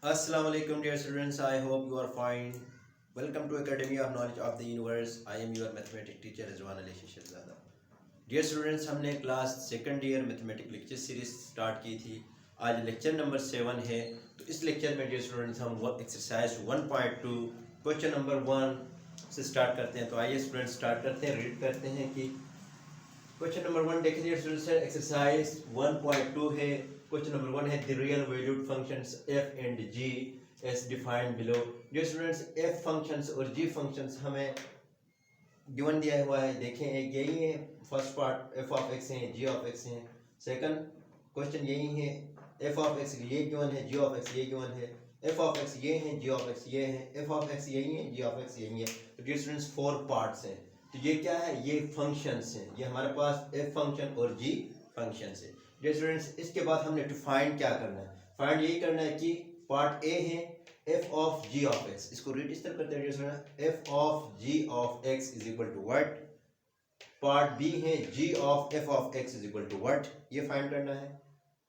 Assalamu alaikum dear students, I hope you are fine. Welcome to Academy of Knowledge of the Universe. I am your mathematics teacher Rizwan Ali Shishazada. Dear students, हमने class second year mathematics lecture series start की थी। आज lecture number 7 है। तो इस lecture में dear students हम exercise 1.2 question number 1 से स्टार्ट करते हैं। तो आइए स्टूडेंट्स स्टार्ट करते हैं, रीड करते हैं कि क्वेश्चन नंबर 1 देखें डियर स्टूडेंट्स, एक्सरसाइज 1.2 है। क्वेश्चन नंबर 1 है the real valued functions f and g as defined below. Dear students, f functions और g फंक्शंस हमें गिवन दिया हुआ है। देखें एक यही है, first part f of x है, g ऑफ x है। सेकंड क्वेश्चन यही है, f ऑफ x ये गिवन है, g ऑफ x ये गिवन है, f ऑफ x ये है, g ऑफ x ये है, f ऑफ x यही है, g ऑफ x यही है। तो डियर स्टूडेंट्स 4 पार्ट्स हैं। तो ये क्या है, ये फंक्शंस हैं। ये हमारे पास f फंक्शन और g फंक्शंस है। डियर स्टूडेंट्स, इसके बाद हमने टू फाइंड क्या करना है, फाइंड यही करना है कि पार्ट ए है f of g of x, इसको रीड इस तरह करते हैं f of g of x is equal to what. Part B है g of f of x is equal to what, ये फाइंड करना है।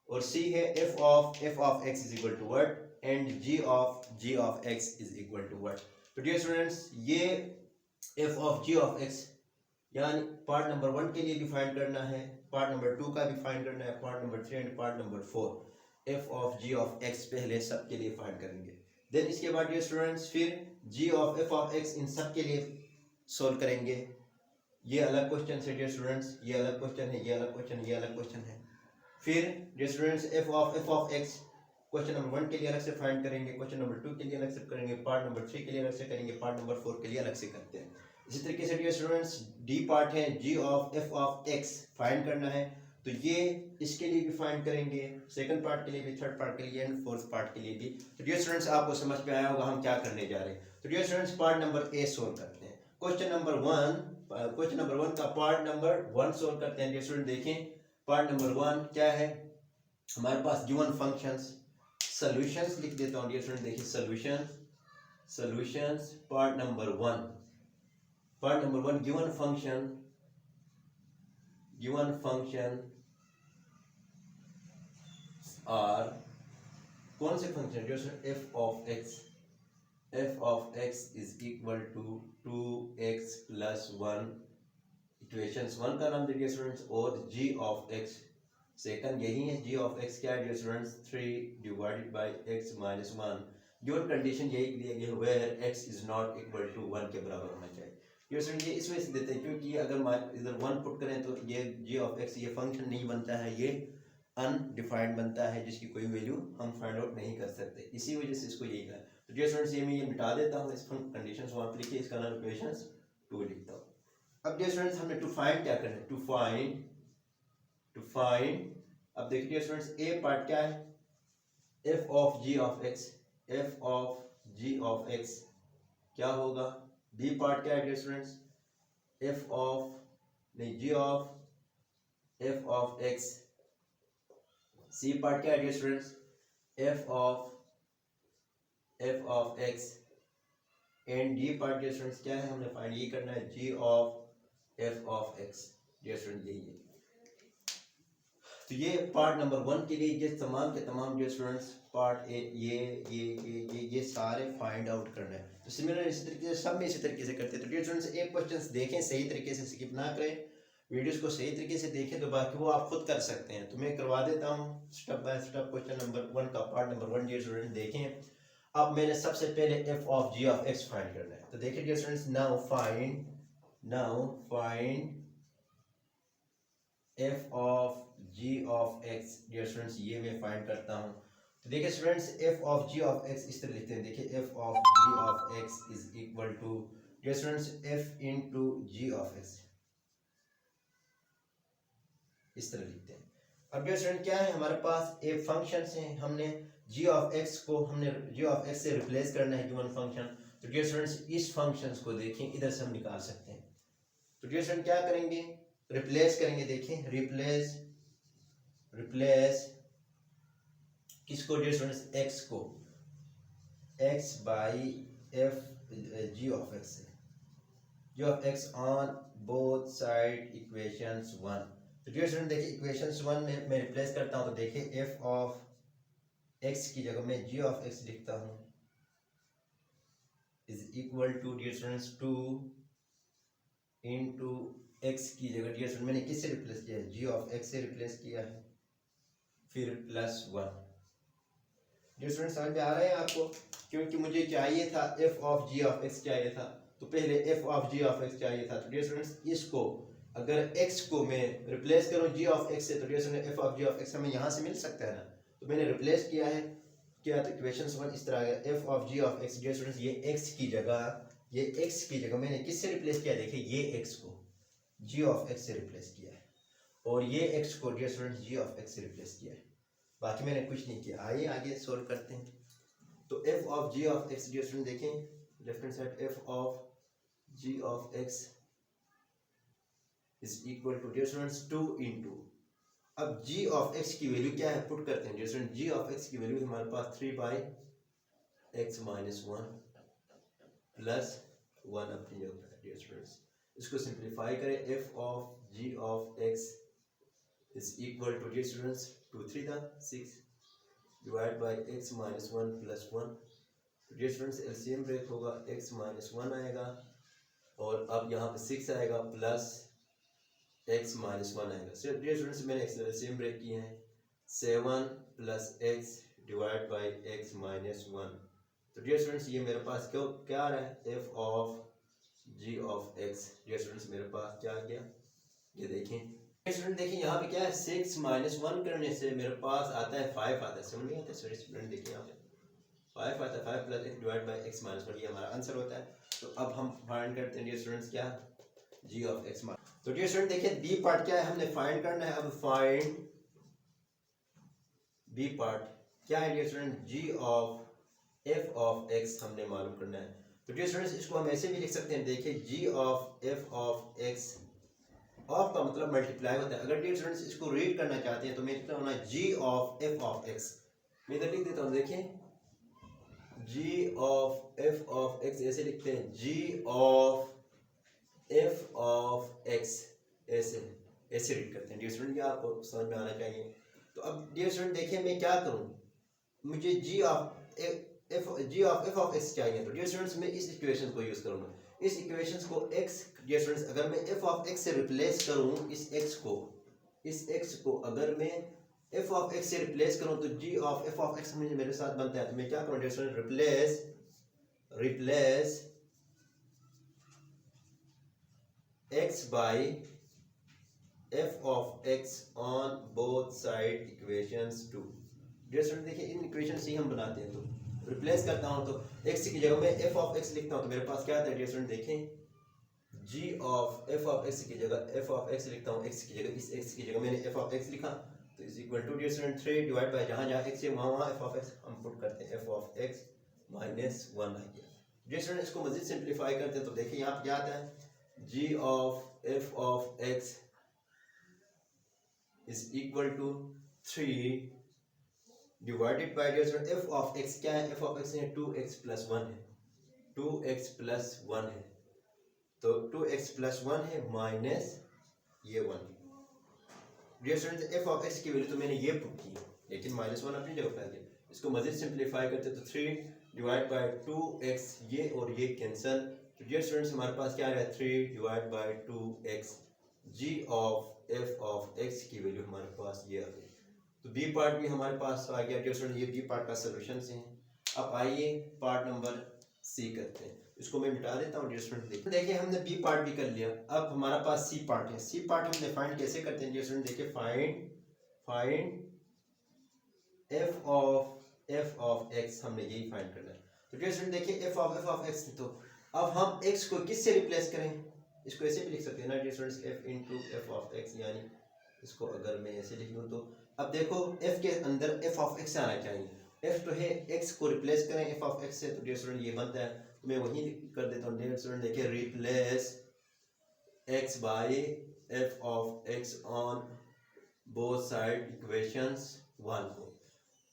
और सी है f of x is equal to what and g of x is equal to what. तो dear students, ये f of g of x यानी part number 1 के लिए भी फाइंड करना है, पार्ट नंबर 2 का भी फाइंड करना है, part number 3 and part number 4 f of g of x पहले सब के लिए फाइंड करेंगे। देन इसके बाद डियर स्टूडेंट्स फिर g of f of x इन सब के लिए सोल्व करेंगे। ये अलग क्वेश्चन है डियर स्टूडेंट्स, ये अलग क्वेश्चन है, ये अलग क्वेश्चन, ये अलग क्वेश्चन है। फिर dear students f of x question number 1 के लिए अलग से फाइंड करेंगे, क्वेश्चन नंबर 2 के लिए अलग से करेंगे, पार्ट नंबर 3 के लिए अलग से करेंगे, पार्ट नंबर 4 के लिए अलग से करते हैं। इसी तरीके से डियर स्टूडेंट्स डी पार्ट है g of f of x find करना है। तो ये इसके लिए भी फाइंड करेंगे, सेकंड पार्ट के लिए भी, थर्ड पार्ट के लिए एंड फोर्थ पार्ट के लिए भी। तो डियर स्टूडेंट्स आपको समझ में आया होगा हम क्या करने जा रहे हैं। तो dear students part number A solve करते हैं। क्वेश्चन नंबर 1 का पार्ट नंबर 1 सोल्व करते हैं। डियर स्टूडेंट देखें पार्ट नंबर 1 क्या है, हमारे पास गिवन फंक्शंस, सॉल्यूशंस लिख देता हूं डियर स्टूडेंट। देखिए solutions part number 1 given function are कौन से function, f of x is equal to 2x plus 1, equations 1 का नाम देखिए स्टूडेंट्स, और g ऑफ x सेकंड यही है, g ऑफ x क्या है students 3 divided by x minus 1। Given condition यही दी गई है where x is not equal to 1 के बराबर होना चाहिए। ये स्टूडेंट ये इस वजह से देते हैं क्योंकि अगर इधर 1 पुट करें तो ये g ऑफ x ये फंक्शन नहीं बनता है, ये अनडिफाइंड बनता है जिसकी कोई वैल्यू हम फाइंड आउट नहीं कर सकते, इसी वजह से इसको यही कहा। तो डियर स्टूडेंट्स ये मैं ये मिटा देता हूँ, इस कंडीशंस वहाँ पर लिखिए, इसका नाम इक्वेशंस 2 लिखता हूँ। अब डियर स्टूडेंट्स हमने टू फाइंड क्या करना है, टू फाइंड अब देखिए स्टूडेंट्स ए पार्ट क्या है, f of g of x क्या होगा। बी पार्ट क्या है dear students, f of x। C part क्या है dear students, f of x and D part dear students क्या है, हमने फाइंड ये करना है g of f of x। Dear student यही है। तो ये पार्ट नंबर 1 के लिए ये तमाम के तमाम जो स्टूडेंट्स पार्ट ए ये सारे फाइंड आउट करना है। तो सिमिलर इसी तरीके से सब में इसी तरीके से करते हैं। तो डियर स्टूडेंट्स एक क्वेश्चंस देखें, सही तरीके से स्किप ना करें, वीडियोस को सही तरीके से देखें, तो बाकी वो आप खुद कर सकते हैं। तो मैं करवा देता हूँ step by step. Question number 1 का पार्ट नंबर 1 डियर स्टूडेंट देखें। अब मैंने सबसे पहले f of g of x find करना है। तो देखिए dear students now find f of g of x। Dear students ये मैं फाइंड करता हूँ। तो देखिए students f of g of x इस तरह लिखते हैं। देखिए f of g of x is equal to dear students f into g of x, इस तरह लिखते हैं। अब डियर स्टूडेंट क्या है, हमारे पास एक फंक्शंस हैं, हमने g ऑफ x को हमने g ऑफ x से रिप्लेस करना है गिवन फंक्शन। तो डियर स्टूडेंट्स इस फंक्शंस को देखें, इधर से हम निकाल सकते हैं। तो डियर स्टूडेंट क्या करेंगे, रिप्लेस करेंगे। देखें रिप्लेस किसको डियर स्टूडेंट्स, x को, x by f g of x से, g of x on both side equations 1। तो डियर स्टूडेंट देखिए इक्वेशंस 1 में मैं रिप्लेस करता हूँ। तो देखिए f ऑफ एक्स की जगह मैं जी ऑफ एक्स लिखता हूँ is equal to dear students 2 into x की जगह डियर स्टूडेंट मैंने किससे रिप्लेस किया है, जी ऑफ एक्स से रिप्लेस किया है, फिर प्लस 1। डियर स्टूडेंट समझ में आ रहा है आपको, क्योंकि मुझे चाहिए था f of ji of x चाहिए था, तो पहले f of ji of x चाहिए था। तो डियर स्टूडेंट्स इसको अगर x को मैं रिप्लेस करूं g ऑफ x से, तो dear student f of g of x हमें यहाँ से मिल सकता है ना, तो मैंने रिप्लेस किया है क्या, तो इक्वेशन 1 इस तरह आ गया f of g of x। Dear students ये x की जगह मैंने किससे रिप्लेस किया, देखिए ये x को g ऑफ x से रिप्लेस किया है और ये x को dear students g of x से रिप्लेस किया है, बाकी मैंने कुछ नहीं किया। आइए आगे सोल्व करते हैं। तो f of g of x dear student देखें left hand side, f of g of x is equal to dear students 2 into, अब g ऑफ x की वैल्यू क्या है पुट करते हैं dear student, g of x की value हमारे पास 3 बाई x माइनस 1 प्लस 1 अपनी जगह पर है डियर स्टूडेंट्स। इसको सिंप्लीफाई करें, f of g of x is equal to dear students 2 3 था 6 divide by x minus 1 plus 1। तो डियर स्टूडेंट्स एलसीएम ब्रेक होगा, x माइनस 1 आएगा और अब यहाँ पे 6 आएगा प्लस x माइनस 1 आएगा। सिर्फ डियर स्टूडेंट्स मैंने एलसीएम ब्रेक किए हैं, 7 plus x divide by x minus 1। तो डियर स्टूडेंट्स ये मेरे पास क्या आ रहा है, f of g of x। Dear students मेरे पास क्या आ गया, ये देखें स्टूडेंट देखिए यहाँ पे क्या है, 6 माइनस 1 करने से मेरे पास आता है 5 आता है, समझ नहीं आता सॉरी स्टूडेंट, देखिए यहाँ पे 5 आता है, 5 plus x divide by x minus 1, ये हमारा आंसर होता है। तो अब हम फाइंड करते हैं डियर स्टूडेंट्स क्या, g ऑफ x। तो डियर स्टूडेंट देखिए बी पार्ट क्या है, हमने फाइंड करना है। अब फाइंड बी पार्ट क्या है dear student, g of f of x हमने मालूम करना है। तो डियर स्टूडेंट्स इसको हम ऐसे भी लिख सकते हैं, देखिए g of f of x, of का मतलब मल्टीप्लाई होता है। अगर डियर स्टूडेंट्स इसको रीड करना चाहते हैं तो मैं लिखता हूँ ना g of f of x, मैं इधर लिख देता हूँ, देखिए g of f of x ऐसे लिखते हैं, g of f of x ऐसे ऐसे रीड करते हैं डियर स्टूडेंट, ये आपको समझ में आना चाहिए। तो अब डियर स्टूडेंट देखिए मैं क्या करूँ, मुझे g of f of x चाहिए, तो डियर स्टूडेंट्स मैं इस इक्वेशन को यूज करूँगा। इस इक्वेशंस को x डियर स्टूडेंट्स अगर मैं f ऑफ x से रिप्लेस करूं, इस x को अगर मैं f ऑफ x से रिप्लेस करूं तो g of f of x मेरे साथ बनता है। तो मैं क्या करूं dear student, replace x by f of x on both side equations 2। Dear student देखिए इन इक्वेशन से ही हम बनाते हैं, तो रिप्लेस करता हूं तो x की जगह मैं f ऑफ x लिखता हूं, तो मेरे पास क्या आता है डियर स्टूडेंट, देखें g of f of x की जगह f ऑफ x लिखता हूं, x की जगह इस x की जगह मैंने f ऑफ x लिखा, तो is equal to dear student 3 divide by जहां जहां x है वहां f ऑफ x हम पुट करते हैं, f ऑफ x माइनस 1 आ गया। डियर स्टूडेंट इसको मजीद सिंप्लीफाई करते हैं, तो देखिए यहां पे क्या आता है, g of f of x is equal to 3 divided by dear student f of x क्या है, f ऑफ x है 2x प्लस 1 है, 2x प्लस 1 है, तो 2x प्लस 1 है माइनस ये 1। Dear students f of x की वैल्यू तो मैंने ये पुट की, लेकिन माइनस 1 अपनी जगह पर आ गया। इसको मजीद सिंप्लीफाई करते तो 3 डिवाइड बाय 2x, ये और ये कैंसिल, तो डियर स्टूडेंट्स हमारे पास क्या आ रहा है, 3 divide bye 2x, g of f of x की वैल्यू हमारे पास ये आ गई। तो बी पार्ट भी हमारे पास आ गया डियर स्टूडेंट, ये बी पार्ट का सोल्यूशन है। अब आइए पार्ट नंबर सी करते हैं, इसको मैं मिटा देता हूँ डियर स्टूडेंट। देखिए हमने बी पार्ट भी कर लिया, अब हमारा पास सी पार्ट है। सी पार्ट हमने फाइंड कैसे करते हैं डियर स्टूडेंट, देखिए फाइंड f ऑफ x, हमने यही फाइंड करना है। तो डियर स्टूडेंट देखिए f ऑफ x, तो अब हम x को किससे रिप्लेस करें, इसको ऐसे भी लिख सकते हैं ना dear students, f into f of x, यानी इसको अगर मैं ऐसे लिख लूँ तो अब देखो f के अंदर f ऑफ x आना चाहिए, f तो है, x को रिप्लेस करें f ऑफ x से, तो डियर स्टूडेंट ये बनता है, तो मैं वही कर देता हूँ डियर स्टूडेंट, देखिए replace x by f of x on both side equations 1 को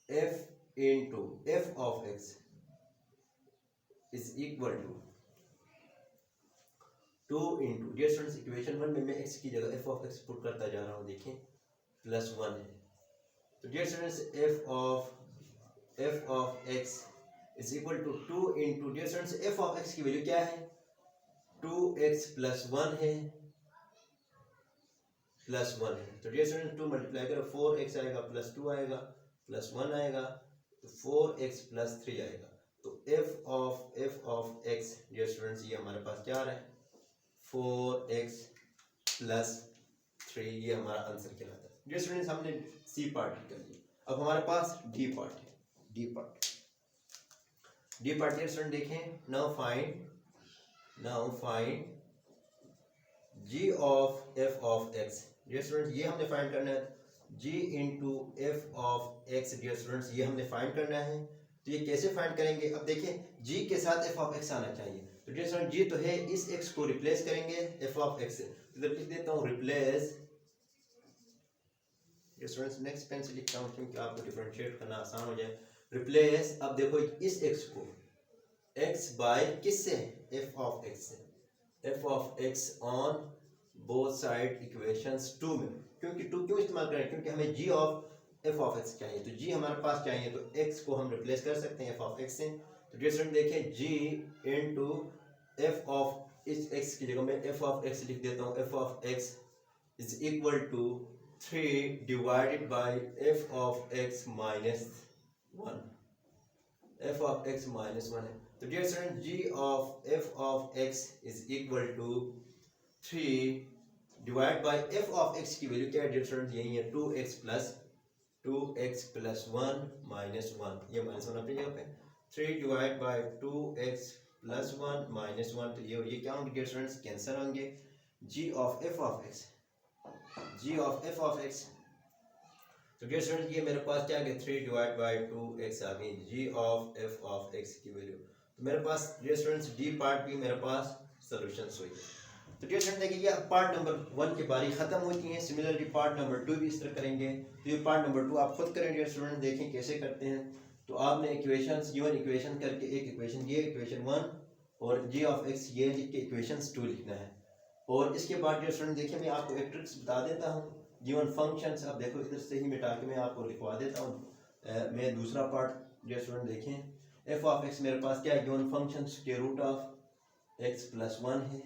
f into f of x is equal to 2 into dear students equation 1 में मैं x की जगह f ऑफ x पुट करता जा रहा हूँ, देखें प्लस 1 है, तो dear students f of F of x is equal to 2 into, dear students f of x की वैल्यू क्या है, 2x प्लस 1 है, प्लस 1 है। तो डियर स्टूडेंट 2 मल्टीप्लाई करो, 4x आएगा प्लस 2 आएगा प्लस 1 आएगा, तो 4x प्लस 3 आएगा। तो f of x dear students ये हमारे पास क्या आ रहा है, 4x प्लस 3, ये हमारा आंसर कहलाता है। डियर स्टूडेंट्स हमने सी पार्ट कर लिया, अब हमारे पास डी पार्ट है। डी पार्ट डियर स्टूडेंट देखें, now find g of f of x। Dear students ये हमने फाइंड करना है, g into f of x dear students ये हमने फाइंड करना है। तो ये कैसे फाइंड करेंगे, अब देखिए g के साथ f ऑफ x आना चाहिए। तो डियर स्टूडेंट g तो है, इस x को रिप्लेस करेंगे f ऑफ x से, इधर लिख देता हूँ replace. Dear students next pen से लिखता हूँ क्योंकि आपको डिफरेंशिएट करना आसान हो जाए। रिप्लेस, अब देखो इस x को x बाय किससे, f ऑफ x से, f of x on both side equations 2 में। क्योंकि 2 क्यों इस्तेमाल करें, क्योंकि हमें g of f of x चाहिए, तो g हमारे पास चाहिए, तो x को हम रिप्लेस कर सकते हैं f ऑफ x से। तो डियर स्टूडेंट देखें g इनटू f ऑफ इस x की जगह में f ऑफ x लिख देता हूँ, f of x is equal to 3 divided by f of x minus 1, f of x minus 1 है। तो dear student g of f of x is equal to 3 divide by f of x की value क्या है dear student, यही है 2x plus 1 minus 1, ये minus 1 अपनी जगह पे, 3 divide bye 2x plus 1 minus 1, तो ये क्या होंगे डियर स्टूडेंट्स, कैंसिल होंगे। g of f of x, तो डियर स्टूडेंट ये मेरे पास क्या है, 3 डिवाइड बाय 2x आ गई g of f of x की वैल्यू। तो मेरे पास डियर स्टूडेंट्स डी पार्ट भी मेरे पास सॉल्यूशंस हुई। तो डियर स्टूडेंट देखिए ये पार्ट नंबर 1 की बारी खत्म होती है। सिमिलरली पार्ट नंबर 2 भी इस तरह करेंगे। तो ये पार्ट नंबर 2 आप खुद करें डियर स्टूडेंट, देखें कैसे करते हैं। तो आपने इक्वेशंस गिवन इक्वेशन करके एक इक्वेशन, ये इक्वेशन 1 और g ऑफ x ये लिख के इक्वेशंस 2 लिखना है। और इसके बाद डियर स्टूडेंट देखिए मैं आपको एक ट्रिक्स बता देता हूँ, गिवन फंक्शंस, अब देखो इधर से ही मिटा के मैं आपको लिखवा देता हूँ। मैं दूसरा पार्ट डियर स्टूडेंट देखें, f ऑफ x मेरे पास क्या है, गिवन फंक्शंस के रूट ऑफ x प्लस 1 है,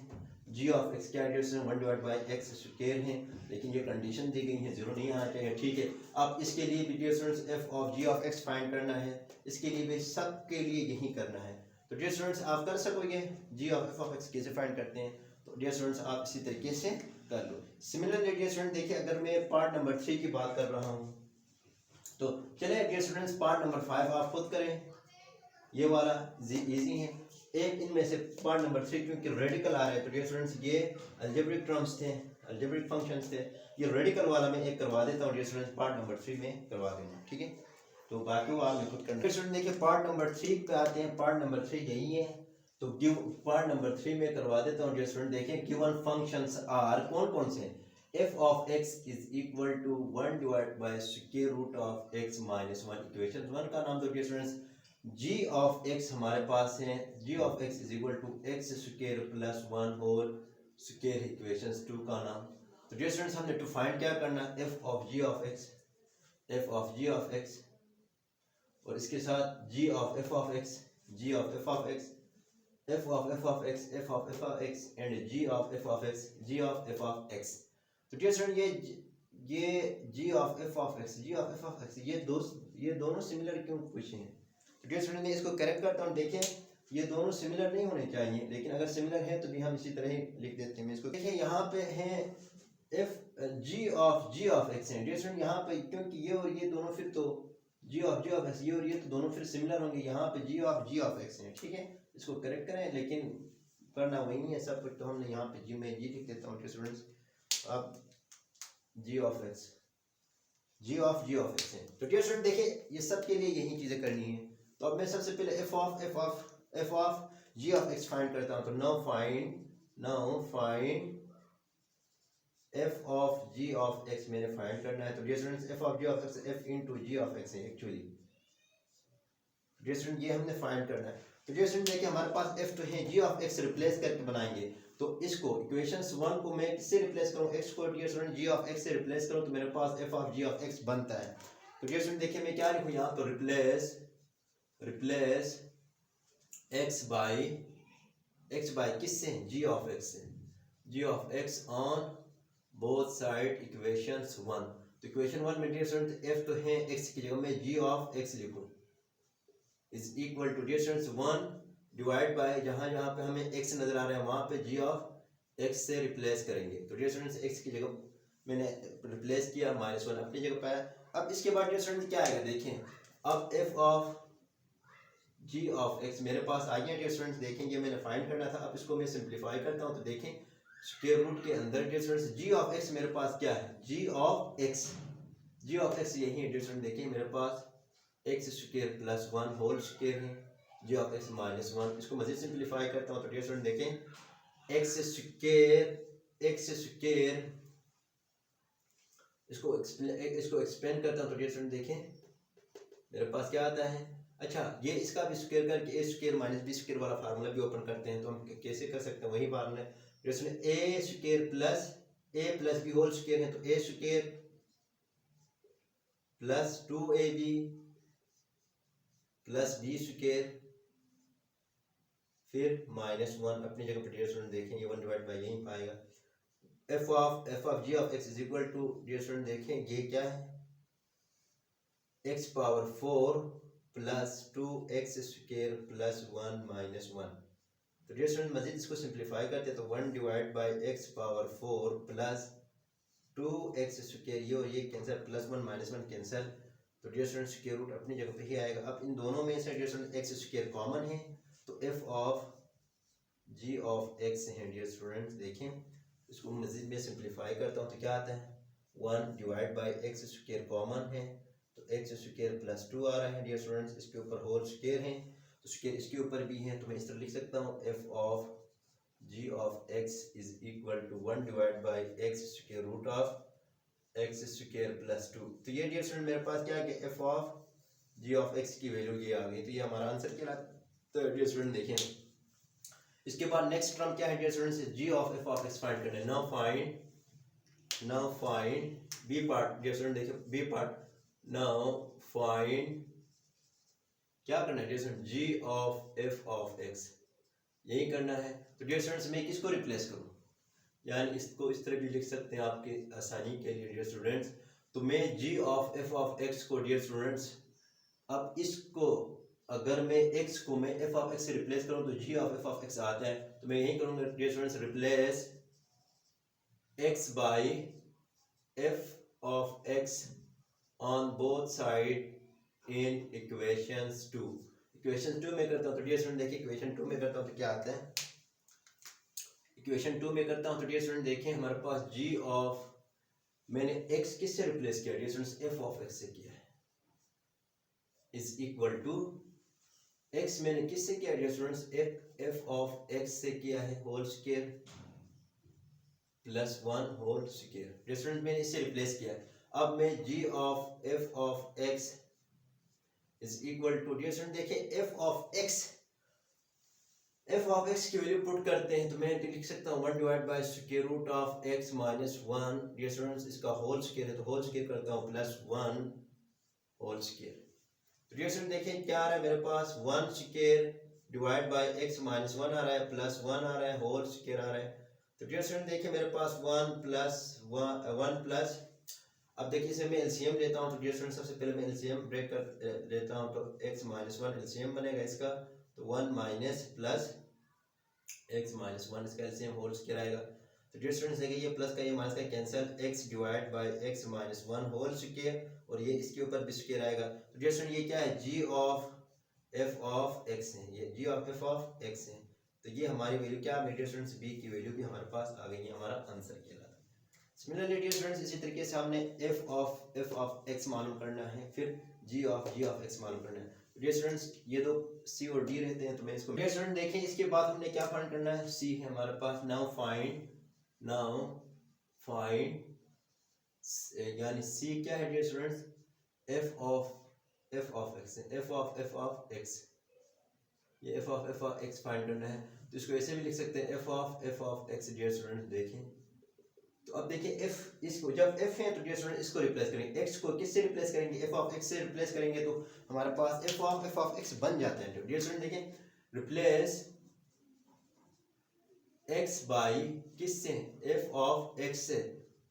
g ऑफ x क्या है 1 डिवाइड बाई x स्क्वायर है, लेकिन ये कंडीशन दी गई है 0 नहीं आना चाहिए, ठीक है। अब इसके लिए भी dear students f of g of x find करना है, इसके लिए भी सब के लिए यही करना है। तो डियर स्टूडेंट्स आप कर सकोगे g of f of x कैसे फाइंड करते हैं, तो डियर स्टूडेंट्स आप इसी तरीके से कर लो। सिमिलरली डियर स्टूडेंट देखिए अगर मैं पार्ट नंबर 3 की बात कर रहा हूँ, तो चले डियर स्टूडेंट्स पार्ट नंबर 5 आप खुद करें, ये वाला इजी है। एक इनमें से पार्ट नंबर 3 क्योंकि रेडिकल आ रहा है, तो डियर स्टूडेंट्स ये अलजेब्रिक टर्म्स थे, अलजेब्रिक फंक्शंस थे, ये रेडिकल वाला मैं एक करवा देता हूँ डियर स्टूडेंट्स, पार्ट नंबर 3 में करवा देना, ठीक है। तो बाकी वो आप खुद करना। डियर स्टूडेंट देखिए पार्ट नंबर 3 पे आते हैं, पार्ट नंबर 3 यही है, तो गिव पार्ट नंबर 3 में करवा देता हूँ डियर स्टूडेंट। देखें गिवन फंक्शंस आर कौन कौन से, f of x is equal to 1 divide by square root of x minus 1, equation 1 का नाम दो dear students. g of x हमारे पास है, g of x is equal to x square plus 1 whole square, equation 2 का नाम। तो dear students हमने टू फाइंड क्या करना, f of g of x, f of g of x, और इसके साथ g of f of x, g of f of x, f of f of x, f of f of x and g of f of x, g of f of x। तो dear student ये g of f of x, g of f of x ये दोनों similar क्यों पूछे हैं। तो dear student मैं इसको करेक्ट करता हूँ, देखें ये दोनों सिमिलर नहीं होने चाहिए, लेकिन अगर सिमिलर है तो भी हम इसी तरह ही लिख देते हैं। इसको देखिए यहाँ पे है g ऑफ x है डियर स्टूडेंट, यहाँ पे क्योंकि ये और ये दोनों फिर तो g ऑफ x ये और ये तो दोनों फिर सिमिलर होंगे, यहाँ पे g ऑफ x है, ठीक है। इसको करेक्ट करें, लेकिन करना वही नहीं है सब कुछ, तो हमने यहाँ पे g लिख देता हूँ स्टूडेंट्स। अब g ऑफ x है, तो डियर स्टूडेंट देखिए ये सब के लिए यही चीजें करनी है। तो अब मैं सबसे पहले f of g of x find करता हूँ। तो now find f of g of x मैंने फाइंड करना है। तो dear students f of g of x f into g of x है एक्चुअली, डियर स्टूडेंट ये हमने फाइंड करना है। तो डियर स्टूडेंट देखिए हमारे पास f तो है, g ऑफ x रिप्लेस करके बनाएंगे, तो इसको इक्वेशंस 1 को मैं किससे रिप्लेस करूं, x को dear student g of x से रिप्लेस करूं, तो मेरे पास f of g of x बनता है। तो डियर स्टूडेंट देखिए मैं क्या लिखूं यहाँ, तो रिप्लेस रिप्लेस एक्स बाई किससे, जी ऑफ एक्स से, जी of x on both side equations one. तो इक्वेशन वन में डियर स्टूडेंट एफ तो है, एक्स की जगह में जी ऑफ एक्स लिखूं is equal to dear students one divide by जहां जहां पे हमें एक्स नजर आ रहा है वहां पे जी ऑफ एक्स से रिप्लेस करेंगे। तो डियर स्टूडेंट्स एक्स की जगह मैंने रिप्लेस किया, माइनस वन अपनी जगह पाया। अब इसके बाद डियर स्टूडेंट क्या आएगा देखें, अब f of ji of x मेरे पास आ गया डियर स्टूडेंट्स। देखेंगे मैंने फाइंड करना था, अब इसको मैं सिंप्लीफाई करता हूँ। तो देखें स्क्वायर रूट के अंदर dear students ji of x मेरे पास क्या है, जी of X, G of x यही है डियर स्टूडेंट। देखिए मेरे पास X square plus one whole square है, जी ऑफ एक्स माइनस वन। इसको मजीद सिंप्लीफाई करता हूँ तो डियर स्टूडेंट देखें एक्स स्क्वायर इसको एक्सपेंड करता हूँ तो डियर स्टूडेंट देखें मेरे पास क्या आता है। अच्छा ये इसका भी स्क्वायर करके ए स्क्वायर माइनस बी स्क्वायर वाला फार्मूला भी ओपन करते हैं, तो हम कैसे कर सकते हैं, वही फार्मूला है A square plus B whole square है, तो A square plus 2ab plus B square फिर माइनस वन अपनी जगह पर डियर स्टूडेंट देखें ये वन डिवाइड बाई यहीं पाएगा। F of ji of x is equal to dear student देखें ये क्या है, x power 4 plus 2x square plus 1 minus 1। तो डियर स्टूडेंट मजीद इसको सिंप्लीफाई करते हैं तो 1 divide by x power 4 plus 2x square, ये और ये कैंसिल, प्लस 1 माइनस 1 कैंसिल। तो डियर स्टूडेंट स्क्वायर रूट अपनी जगह पे ही आएगा। अब इन दोनों में से dear student x square common है, तो f of ji of x है डियर स्टूडेंट्स। देखें इसको मजीद में सिंप्लीफाई करता हूँ तो क्या आता है, 1 divide by x square common है तो एक्स स्क्वायर प्लस 2 आ रहा है डियर स्टूडेंट्स। इसके ऊपर होल स्क्वायर है तो स्क्वायर इसके ऊपर भी है, तो मैं इस तरह लिख सकता हूँ f of ji of x is equal to 1 divide by x square root of x square plus 2। तो ये डियर स्टूडेंट मेरे पास क्या है कि f of ji of x की वैल्यू ये आ गई, तो ये हमारा आंसर कहलाता है डियर स्टूडेंट। देखें इसके बाद नेक्स्ट टर्म क्या है dear students, ji of F of x find करना है। Now find B part dear student, देखिए बी पार्ट, नाउ फाइंड क्या करना है dear student, ji of F of x यही करना है। तो डियर स्टूडेंट्स मैं किसको रिप्लेस करूं, यानी इसको इस तरह भी लिख सकते हैं आपके आसानी के लिए डियर स्टूडेंट्स। तो मैं g of F of x को डियर स्टूडेंट्स, अब इसको अगर मैं x को मैं f ऑफ x से रिप्लेस करूं तो g of f of x आता है, तो मैं यही करूंगा dear students, replace x by f of x on both side in equations 2। Equation 2 में करता हूं तो डियर स्टूडेंट देखिए इक्वेशन 2 में करता हूं तो क्या आता है, इक्वेशन 2 में करता हूं तो डियर स्टूडेंट देखिए हमारे पास g ऑफ, मैंने x किससे रिप्लेस किया dear students, f of x से किया है, इज इक्वल टू x मैंने किससे किया dear students, f of x से किया है whole square plus 1 whole square. Dear student मैंने इससे रिप्लेस किया है। अब मैं g of f of x is equal to dear student देखिए f ऑफ x की वैल्यू पुट करते हैं तो मैं लिख सकता हूँ 1 divide by square root of x minus 1 dear students, इसका होल स्क्वायर है तो होल स्क्वायर करता हूँ plus 1 whole square. Dear student देखिए क्या आ रहा है मेरे पास, 1 square divide by x minus 1 आ रहा है, प्लस 1 आ रहा है, होल स्क्वायर आ रहा है। तो डियर स्टूडेंट देखिए मेरे पास 1 प्लस, अब देखिए इसे मैं एलसीएम लेता हूँ तो डियर स्टूडेंट सबसे पहले मैं एलसीएम ब्रेक कर लेता हूँ तो x माइनस 1 एलसीएम बनेगा इसका, तो 1 माइनस प्लस x माइनस 1 इसका एलसीएम होल स्क्वायर आएगा। तो डियर स्टूडेंट्स देखिए ये प्लस का ये माइनस का cancel, x divide by x minus 1 whole square और ये इसके ऊपर भी स्क्वायर आएगा। तो डियर स्टूडेंट ये क्या है, g of f of x है, ये g of f of x है। तो ये हमारी वैल्यू क्या है डियर स्टूडेंट्स, b की वैल्यू भी हमारे पास आ गई है, हमारा आंसर कहलाता है। सिमिलरली डियर स्टूडेंट्स इसी तरीके से हमने f ऑफ x मालूम करना है, फिर g ऑफ x मालूम करना है। डियर स्टूडेंट्स ये तो c और d रहते हैं तो मैं इसको, डियर स्टूडेंट देखें इसके बाद हमने क्या फाइंड करना है, c है हमारे पास। नाउ फाइंड यानी c क्या है dear students, f of x है, f ऑफ x, ये f ऑफ x फाइंड करना है। तो इसको ऐसे भी लिख सकते हैं f of x dear students देखें, तो अब देखिए एफ, इसको जब एफ है तो डियर स्टूडेंट इसको रिप्लेस करेंगे, एक्स को किससे रिप्लेस करेंगे, एफ ऑफ एक्स से रिप्लेस करेंगे, तो हमारे पास एफ ऑफ एक्स बन जाता है। डियर स्टूडेंट देखिए रिप्लेस एक्स बाई किससे, एफ ऑफ एक्स से,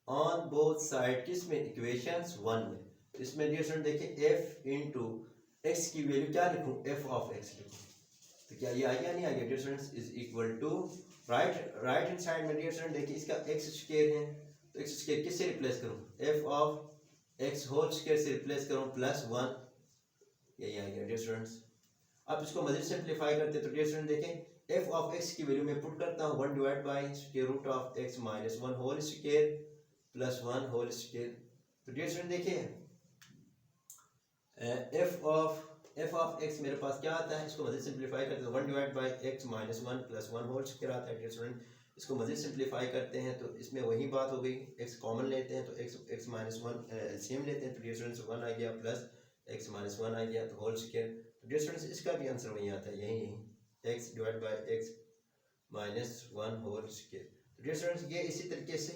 ऑन बोथ साइड किस में, इक्वेशंस 1 में। तो इसमें डियर स्टूडेंट देखिए एफ इंटू एक्स की वैल्यू क्या लिखूं, एफ ऑफ एक्स लिखूं, तो क्या ये आ गया, नहीं आ गया dear students, is equal to right hand side में डियर स्टूडेंट देखिए इसका एक्स स्क्वायर है, तो एक्स स्क्वायर किससे रिप्लेस करूं, f of x whole square से रिप्लेस करूं प्लस 1, यही आ गया डियर स्टूडेंट्स। अब इसको मजीद सिंप्लीफाई करते हैं तो डियर स्टूडेंट देखें एफ ऑफ एक्स की वैल्यू में पुट करता हूँ 1 divide by square root of x minus 1 whole square plus 1 whole square. तो डियर स्टूडेंट देखिए एफ ऑफ एक्स मेरे पास क्या आता है, इसको मजीद सिंप्लीफाई करते हैं 1 divide by x minus 1 plus 1 whole square आता है डियर स्टूडेंट। इसको मजीद सिंप्लीफाई करते हैं तो इसमें वही बात हो गई, एक्स कॉमन लेते हैं तो एक्स माइनस 1 एलसीएम लेते हैं तो डियर स्टूडेंट्स 1 आ गया प्लस एक्स माइनस 1 आ गया तो होल स्क्वायर। तो डियर स्टूडेंट्स इसका भी आंसर वही आता है, यही x divide by x minus 1 whole square. तो डियर स्टूडेंट्स ये इसी तरीके से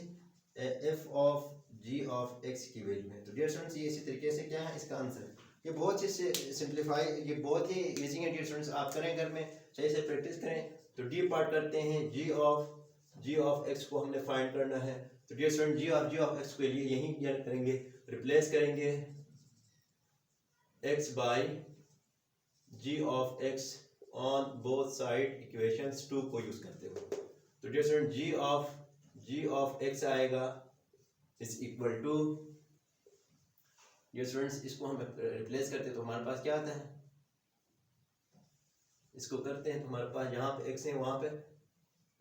f of ji of x की वैल्यू है। तो डियर स्टूडेंट्स ये इसी तरीके से क्या है इसका आंसर, ये बहुत ही सिंप्लीफाई, ये बहुत ही इजी है डियर स्टूडेंट्स, आप करें घर में सही से प्रैक्टिस करें। तो डी पार्ट करते हैं, जी ऑफ एक्स को हमने फाइंड करना है। तो dear student ji of x के लिए यही क्या करेंगे, रिप्लेस करेंगे X by G of x on both side equations 2 को यूज करते हुए। तो dear student ji of X आएगा is equal to, dear students इसको हम रिप्लेस करते हैं तो हमारे पास क्या आता है, इसको करते हैं तो हमारे पास यहाँ पे एक्स है, वहां पे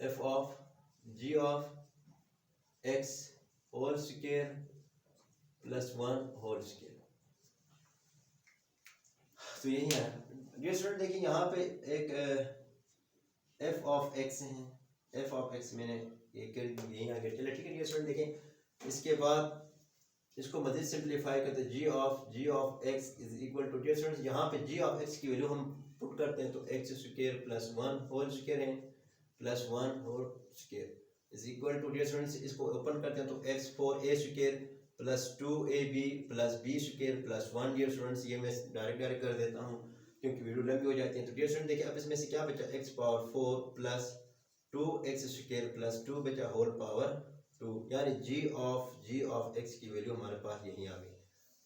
f of ji of x whole square plus 1 whole square, तो यही है। डियर स्टूडेंट देखिए यहाँ पे एक एफ ऑफ एक्स है, एफ ऑफ एक्स मैंने एक यही आ गया, चलिए ठीक है। डियर स्टूडेंट देखें इसके बाद इसको मजीद सिंप्लीफाई करते हैं, G of x is equal to, dear students यहाँ पे जी ऑफ एक्स की वैल्यू हम पुट करते हैं तो x square plus 1 whole square है plus 1 whole square is equal to, dear students इसको ओपन करते हैं तो X 4a square plus 2ab plus b square plus 1। Dear students ये मैं डायरेक्ट कर देता हूँ क्योंकि वीडियो लंबी हो जाती है। तो डियर स्टूडेंट देखिए अब इसमें से क्या बचा, x power 4 plus 2x square plus 2 बचा होल पावर 2, यानी जी ऑफ एक्स की वैल्यू हमारे पास यही आ गई।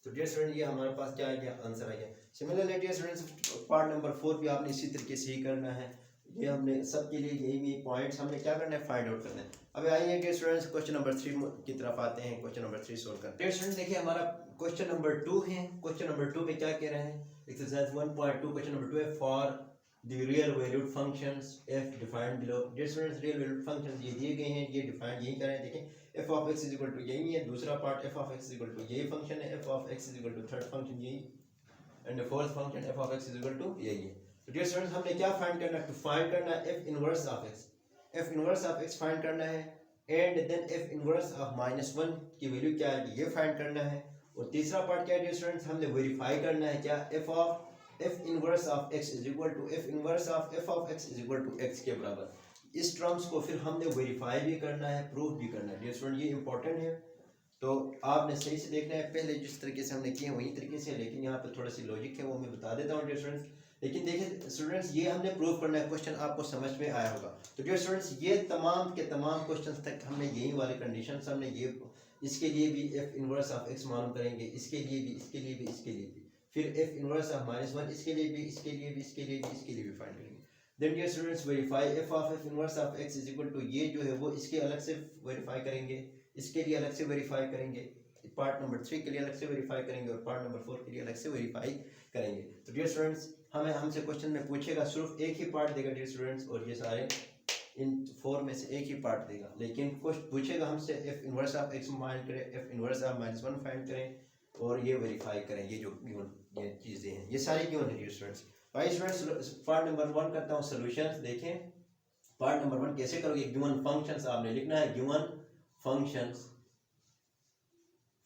तो डियर स्टूडेंट ये हमारे पास क्या आ गया, आंसर आ गया। Similarly dear students part number 4 भी आपने इसी तरीके से ही करना है, ये हमने सबके लिए यही पॉइंट्स हमने क्या करना है, फाइंड आउट करना है। अब आइए डियर स्टूडेंट्स क्वेश्चन नंबर 3 की तरफ आते हैं, क्वेश्चन नंबर 3 सोल्व करते हैं। डियर स्टूडेंट देखिए हमारा क्वेश्चन नंबर 2 है, क्वेश्चन नंबर 2 में क्या कह रहे हैं, एक्सरसाइज 1.2 क्वेश्चन नंबर 2 है, for the real valued functions F defined below. Dear students real valued functions ये दिए गए हैं, ये डिफाइंड यही करें, देखें F of x is equal to यही है, दूसरा part F of x is equal to यही फंक्शन है, F of x is equal to third function यही, and the fourth function F of x is equal to यही है। तो dear students हमने क्या फाइंड करना है, टू फाइंड करना है f inverse of x, f inverse of x find करना है, and then f inverse of -1 की वैल्यू क्या है ये फाइंड करना है। और तीसरा पार्ट क्या है डियर स्टूडेंट्स, हमने वेरीफाई करना है क्या, f inverse of x is equal to f inverse of F of x is equal to x के बराबर। इस टर्म्स को फिर हमने वेरीफाई भी करना है, प्रूफ भी करना है। डियर स्टूडेंट ये इंपॉर्टेंट है, तो आपने सही से देखना है, पहले जिस तरीके से हमने किए वही तरीके से, लेकिन यहाँ पे थोड़ा सी लॉजिक है वो मैं बता देता हूँ डियर स्टूडेंट्स। लेकिन देखिए स्टूडेंट्स ये हमने प्रूव करना है, क्वेश्चन आपको समझ में आया होगा। तो डियर स्टूडेंट्स ये तमाम के तमाम क्वेश्चंस तक हमने यही वाले कंडीशंस हमने ये, इसके लिए भी एफ इनवर्स ऑफ एक्स मालूम करेंगे, इसके लिए भी, इसके लिए भी, इसके लिए भी, फिर एफ इनवर्स ऑफ -1 इसके लिए भी, इसके लिए भी, इसके लिए भी, इसके लिए भी फाइंड करेंगे। Then dear students verify f inverse of x is equal to ये जो है वो इसके अलग से वेरीफाई करेंगे, इसके लिए अलग से वेरीफाई करेंगे, पार्ट नंबर 3 के लिए अलग से वेरीफाई करेंगे और पार्ट नंबर 4 के लिए अलग से वेरीफाई करेंगे। तो डियर स्टूडेंट्स हमसे क्वेश्चन में पूछेगा, सिर्फ एक ही पार्ट देगा डियर स्टूडेंट्स, और ये सारे इन 4 में से एक ही पार्ट देगा, लेकिन पूछेगा हमसे F inverse of x find करें, एफ इनवर्स ऑफ -1 फाइंड करें और ये वेरीफाई करें, ये जो गिवन ये चीज़ें हैं ये सारी गिवन है डियर स्टूडेंट्स। भाई स्टूडेंट्स पार्ट नंबर 1 करता हूँ सॉल्यूशंस। देखें पार्ट नंबर 1 कैसे करोगे, गिवन फंक्शंस आपने लिखना है, गिवन फंक्शंस,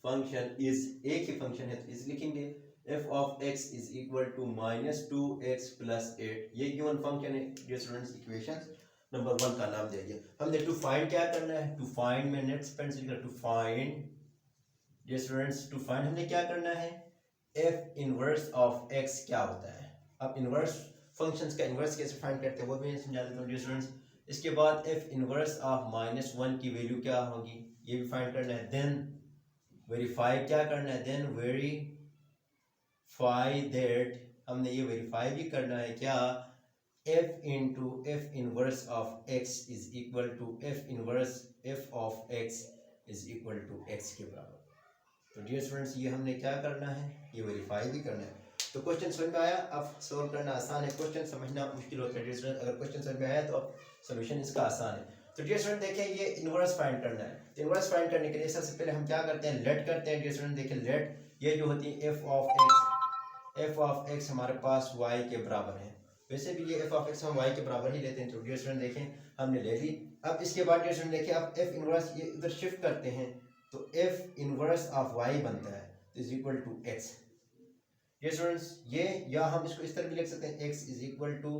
फंक्शन इज एक ही फंक्शन है तो इस लिखेंगे, f of x is equal to -2x + 8, ये गिवन फंक्शन है डियर स्टूडेंट्स इक्वेशंस। नंबर 1 का नाम दे दिया हमने। टू फाइंड क्या करना है, टू फाइंड में नेक्स्ट पेंसिल का टू फाइंड, ये स्टूडेंट्स टू फाइंड हमने क्या करना है, एफ इनवर्स ऑफ एक्स क्या होता है। अब इनवर्स फंक्शंस का इनवर्स कैसे फाइंड करते हैं वो भी समझा देता हूँ स्टूडेंट्स। इसके बाद एफ इनवर्स ऑफ -1 की वैल्यू क्या होगी ये भी फाइंड करना है। देन वेरीफाई क्या करना है, देन वेरीफाई दैट, हमने ये वेरीफाई भी करना है क्या, f into f inverse of x is equal to f inverse f of x is equal to x के बराबर। तो डियर स्टूडेंट्स ये हमने क्या करना है, ये वेरीफाई भी करना है। तो क्वेश्चन समझ में आया, अब सॉल्व करना आसान है, क्वेश्चन समझना मुश्किल होता है डियर स्टूडेंट। अगर क्वेश्चन समझ में आया तो अब सोल्यूशन इसका आसान है। तो डियर स्टूडेंट देखिए ये इनवर्स फाइंड करना है, तो इनवर्स फाइंड करने के लिए सबसे पहले हम क्या करते हैं, लेट करते हैं डियर स्टूडेंट। देखिए लेट, ये जो होती है एफ ऑफ एक्स हमारे पास वाई के बराबर है। वैसे भी ये एफ ऑफ एक्स हम वाई के बराबर ही लेते हैं। तो डियर स्टूडेंट देखें हमने ले ली। अब इसके बाद डियर स्टूडेंट देखिए अब एफ इनवर्स ये इधर शिफ्ट करते हैं तो एफ इनवर्स ऑफ वाई बनता है इज इक्वल टू एक्स। ये स्टूडेंट्स ये, या हम इसको इस तरह भी लिख सकते हैं, x is equal to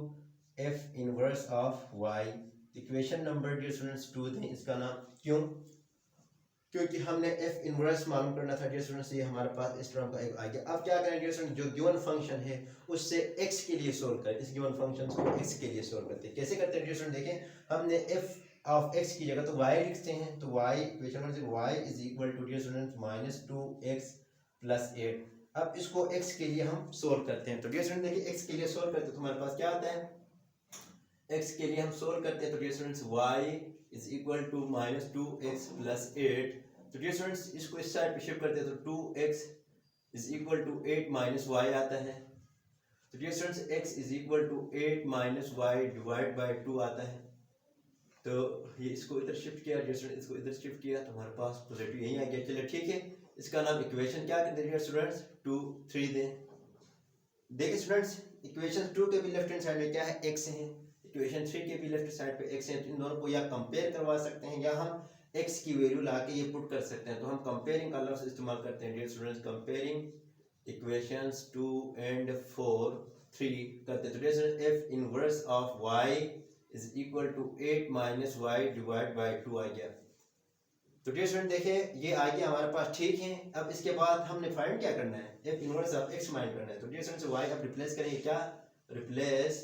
f inverse of y. Equation number dear students 2 दें इसका नाम, क्यों, क्योंकि हमने एफ इनवर्स मालूम करना था डियर स्टूडेंट्स। ये हमारे पास इस टर्म का एक आ गया। अब क्या करें डियर स्टूडेंट, जो गिवन फंक्शन है उससे एक्स के लिए सोल्व करें, इस गिवन फंक्शन को एक्स के लिए सोल्व करते हैं। कैसे करते हैं डियर स्टूडेंट, देखें हमने एफ ऑफ एक्स की जगह तो y लिखते हैं, तो y equation number y is equal to dear students -2x + 8। अब इसको x के लिए हम सोल्व करते हैं। तो डियर स्टूडेंट देखिए x के लिए सोल्व करते हैं तो हमारे पास क्या आता है, x के लिए हम सोल्व करते हैं तो dear students y is equal to -2x + 8। तो डियर स्टूडेंट्स इसको इस साइड पे शिफ्ट करते हैं तो 2x is equal to 8 - y आता है। तो dear students x is equal to 8 - y divide by 2 आता है। तो ये इसको इधर शिफ्ट किया डियर स्टूडेंट, इसको इधर शिफ्ट किया तो हमारे पास पॉजिटिव यहीं आ गया। चलिए ठीक है, इसका नाम इक्वेशन क्या कहते हैं डियर स्टूडेंट्स 2 3 दें। देखिए स्टूडेंट्स इक्वेशन 2 के भी लेफ्ट हैंड साइड में क्या है, x है, इक्वेशन 3 के भी लेफ्ट साइड पे x है। तो इन दोनों को या कंपेयर करवा सकते हैं या हम x की वैल्यू ला के ये पुट कर सकते हैं। तो हम कंपेयरिंग का लफ्ज इस्तेमाल करते हैं dear students, comparing equations 2 and 4 3 करते हैं। तो dear students f inverse of y is equal to 8 - y divide by 2 आ गया। तो डियर स्टूडेंट देखिए ये आ गया हमारे पास, ठीक है। अब इसके बाद हमने फाइंड क्या करना है, f inverse of x find करना है। तो डियर स्टूडेंट्स y अब रिप्लेस करेंगे, क्या रिप्लेस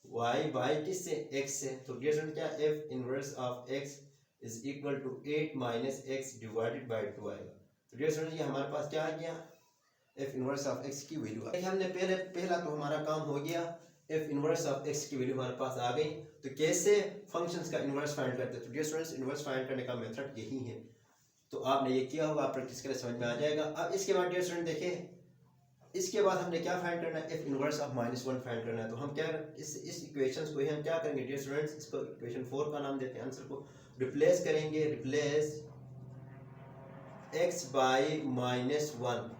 y बाय किससे, x से। तो डियर स्टूडेंट क्या f inverse of x is equal to 8 - x divided by 2 आएगा। तो डियर स्टूडेंट ये हमारे पास क्या आ गया, एफ इनवर्स ऑफ x की वैल्यू। हमने पहला तो हमारा काम हो गया, एफ इनवर्स ऑफ एक्स की वैल्यू हमारे पास आ गई। तो कैसे फंक्शंस का इनवर्स फाइंड करते हैं, तो डियर स्टूडेंट्स इनवर्स फाइंड करने का मेथड यही है। तो आपने ये किया होगा, आप प्रैक्टिस करें समझ में आ जाएगा। अब इसके बाद डियर स्टूडेंट देखें इसके बाद हमने क्या फाइंड करना है, एफ इनवर्स ऑफ -1 फाइंड करना है। तो हम क्या इस इक्वेशंस को ही हम क्या करेंगे डियर स्टूडेंट्स, इसको इक्वेशन 4 का नाम देते हैं, आंसर को रिप्लेस करेंगे, replace x by -1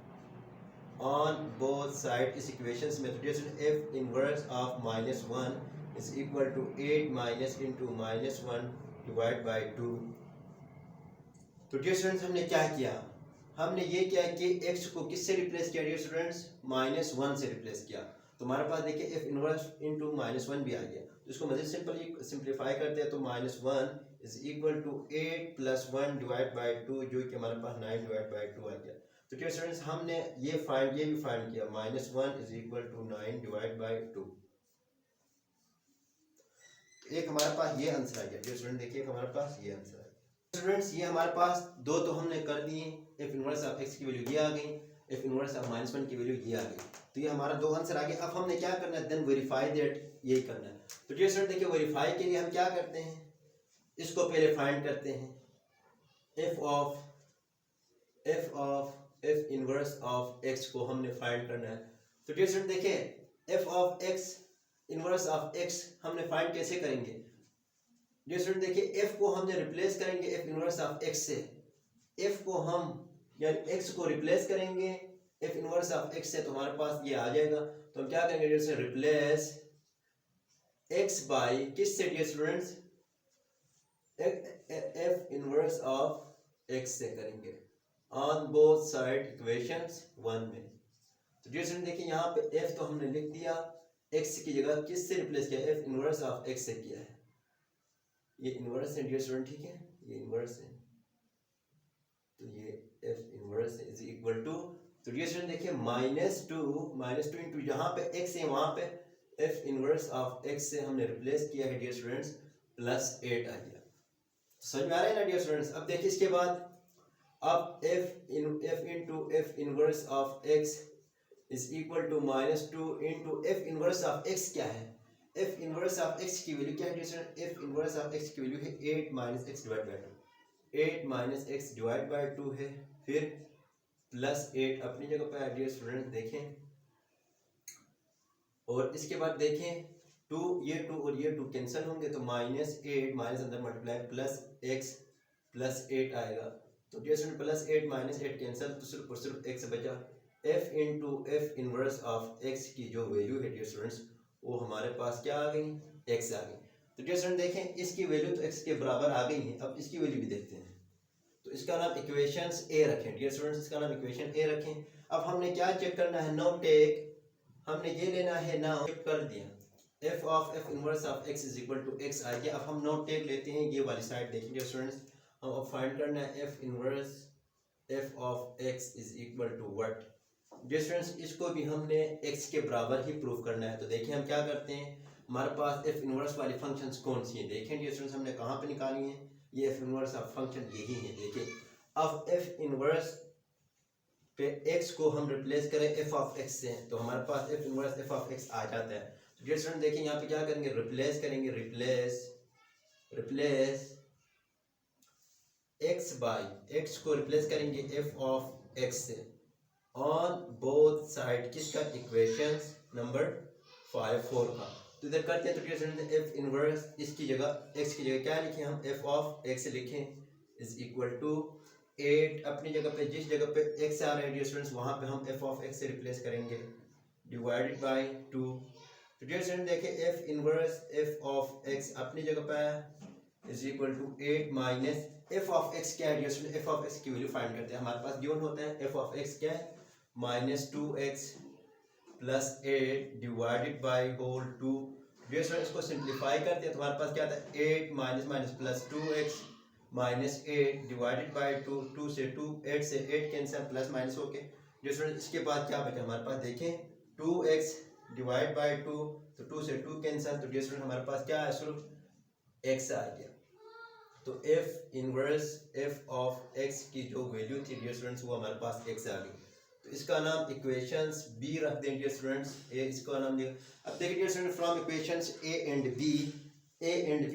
on both sides इस इक्वेशंस में। तो dear student f inverse of -1 is equal to 8 minus into -1 divide by 2। तो डियर स्टूडेंट्स हमने क्या किया, हमने ये किया कि x को किससे रिप्लेस किया डियर स्टूडेंट्स, -1 से रिप्लेस किया। तो हमारे पास देखिए एफ इनवर्स इंटू -1 भी आ गया। तो इसको मजीद सिंपलीफाई करते हैं तो -1 is equal to 8 + 1 divide by 2 जो कि हमारे पास 9 डिवाइड बाय 2 आ गया। तो डियर स्टूडेंट्स हमने ये भी फाइंड किया, -1 is equal to 9 divide by 2। एक हमारे पास ये आंसर आ गया डियर स्टूडेंट, देखिए हमारे पास ये आंसर है स्टूडेंट्स। ये हमारे पास दो तो हमने कर दिए, एफ इनवर्स ऑफ एक्स की वैल्यू ये आ गई, एफ इनवर्स ऑफ -1 की वैल्यू ये आ गई। तो ये हमारा दो आंसर आ गया। अब हमने क्या करना है, देन वेरीफाई दैट, यही करना है। तो डियर स्टूडेंट देखिए वेरीफाई के लिए हम क्या करते हैं, इसको पहले फाइंड करते हैं, एफ इनवर्स ऑफ एक्स को हमने फाइंड करना है। तो डियर स्टूडेंट देखिए f of x inverse of x हमने फाइंड कैसे करेंगे डियर स्टूडेंट, देखिए f को हमने रिप्लेस करेंगे f इनवर्स ऑफ x से, f को हम यानी x को रिप्लेस करेंगे f इनवर्स ऑफ x से, तो हमारे पास ये आ जाएगा। तो हम क्या करेंगे dear student, replace x by किससे dear students, f inverse of x से करेंगे ऑन बोथ साइड इक्वेशंस 1 में। तो डियर स्टूडेंट देखिए यहाँ पे f तो हमने लिख दिया, एक्स की जगह किससे रिप्लेस किया, एफ इनवर्स ऑफ एक्स से किया है। ये इनवर्स है डियर स्टूडेंट, ठीक है, ये इनवर्स है, तो ये f inverse is equal to, तो डियर स्टूडेंट देखिए -2 इंटू यहाँ पे एक्स है, वहाँ पे एफ इनवर्स ऑफ एक्स से हमने रिप्लेस किया है डियर स्टूडेंट्स, +8 आ गया। समझ में आ रहा है ना डियर स्टूडेंट्स। अब देखिए इसके बाद, अब f into f inverse of x is equal to -2 into f inverse of x क्या है, एफ इनवर्स ऑफ एक्स की वैल्यू क्या है dear student, f inverse of x की वैल्यू है 8 - x divide by 2, 8 - x divide by 2 है, फिर +8 अपनी जगह पर है डियर स्टूडेंट देखें, और इसके बाद देखें 2, ये 2 और ये 2 कैंसिल होंगे, तो -8 माइनस अंदर मल्टीप्लाई +x +8 आएगा, तो डियर स्टूडेंट +8 - 8 कैंसिल, तो सिर्फ और सिर्फ x बचा। f into f inverse of x की जो वैल्यू है डियर स्टूडेंट्स, वो हमारे पास क्या आ गई, x आ गई। तो डियर स्टूडेंट देखें इसकी वैल्यू तो x के बराबर आ गई है, अब इसकी वैल्यू भी देखते हैं। तो इसका नाम इक्वेशंस ए रखें डियर स्टूडेंट्स, इसका नाम इक्वेशन ए रखें। अब हमने क्या चेक करना है, नो टेक, हमने ये लेना है, नाउ कर दिया f of f inverse of x is equal to x आ गया। अब हम नोट टेक लेते हैं, ये वाली साइड देखिए डियर स्टूडेंट्स, हम अब फाइंड करना है f inverse f of x is equal to what dear students, इसको भी हमने x के बराबर ही प्रूव करना है। तो देखिए हम क्या करते हैं, हमारे पास f इनवर्स वाली फंक्शंस कौन सी हैं, देखें डियर स्टूडेंट्स हमने कहाँ पे निकाली है, ये f इनवर्स ऑफ फंक्शन यही है। देखिए अब f इनवर्स पे x को हम रिप्लेस करें f ऑफ x से, तो हमारे पास f inverse f of x आ जाता है। तो डियर स्टूडेंट देखिए यहाँ पे क्या करेंगे, रिप्लेस करेंगे, रिप्लेस x बाई x को रिप्लेस करेंगे f ऑफ x से ऑन बोथ साइड, किसका, इक्वेशंस नंबर 4 का। तो इधर करते हैं, तो डियर स्टूडेंट f इनवर्स इसकी जगह x की जगह क्या लिखें हम, f ऑफ x लिखें इज इक्वल टू 8 अपनी जगह पे, जिस जगह पे x आ रहा है डियर स्टूडेंट्स वहाँ पे हम f ऑफ x से रिप्लेस करेंगे, डिवाइडेड बाय 2। तो डियर स्टूडेंट देखिए f inverse f of x अपनी जगह पे है is equal to 8 minus f of x क्या है dear student, f of x की वैल्यू फाइंड करते हैं। हमारे पास गिवन होता है f ऑफ x क्या है, -2x + 8 divided by whole 2। Dear student इसको सिंप्लीफाई करते हैं, तो हमारे पास क्या आता है 8 माइनस +2x -8 डिवाइडेड बाय 2, 2 से 2, 8 से 8 कैंसिल, प्लस माइनस हो के डियर स्टूडेंट इसके बाद क्या बचा हमारे पास, देखें 2x डिवाइड बाय 2, तो 2 से 2 कैंसिल, तो डियर स्टूडेंट हमारे पास क्या है, सिर्फ x आ गया। तो f inverse f of x की जो वैल्यू थी डियर स्टूडेंट्स वो हमारे पास x आ गई। तो इसका नाम इक्वेशंस b रख दें डियर स्टूडेंट्स, a इसका नाम दिया। अब देखिए dear student from equations a and b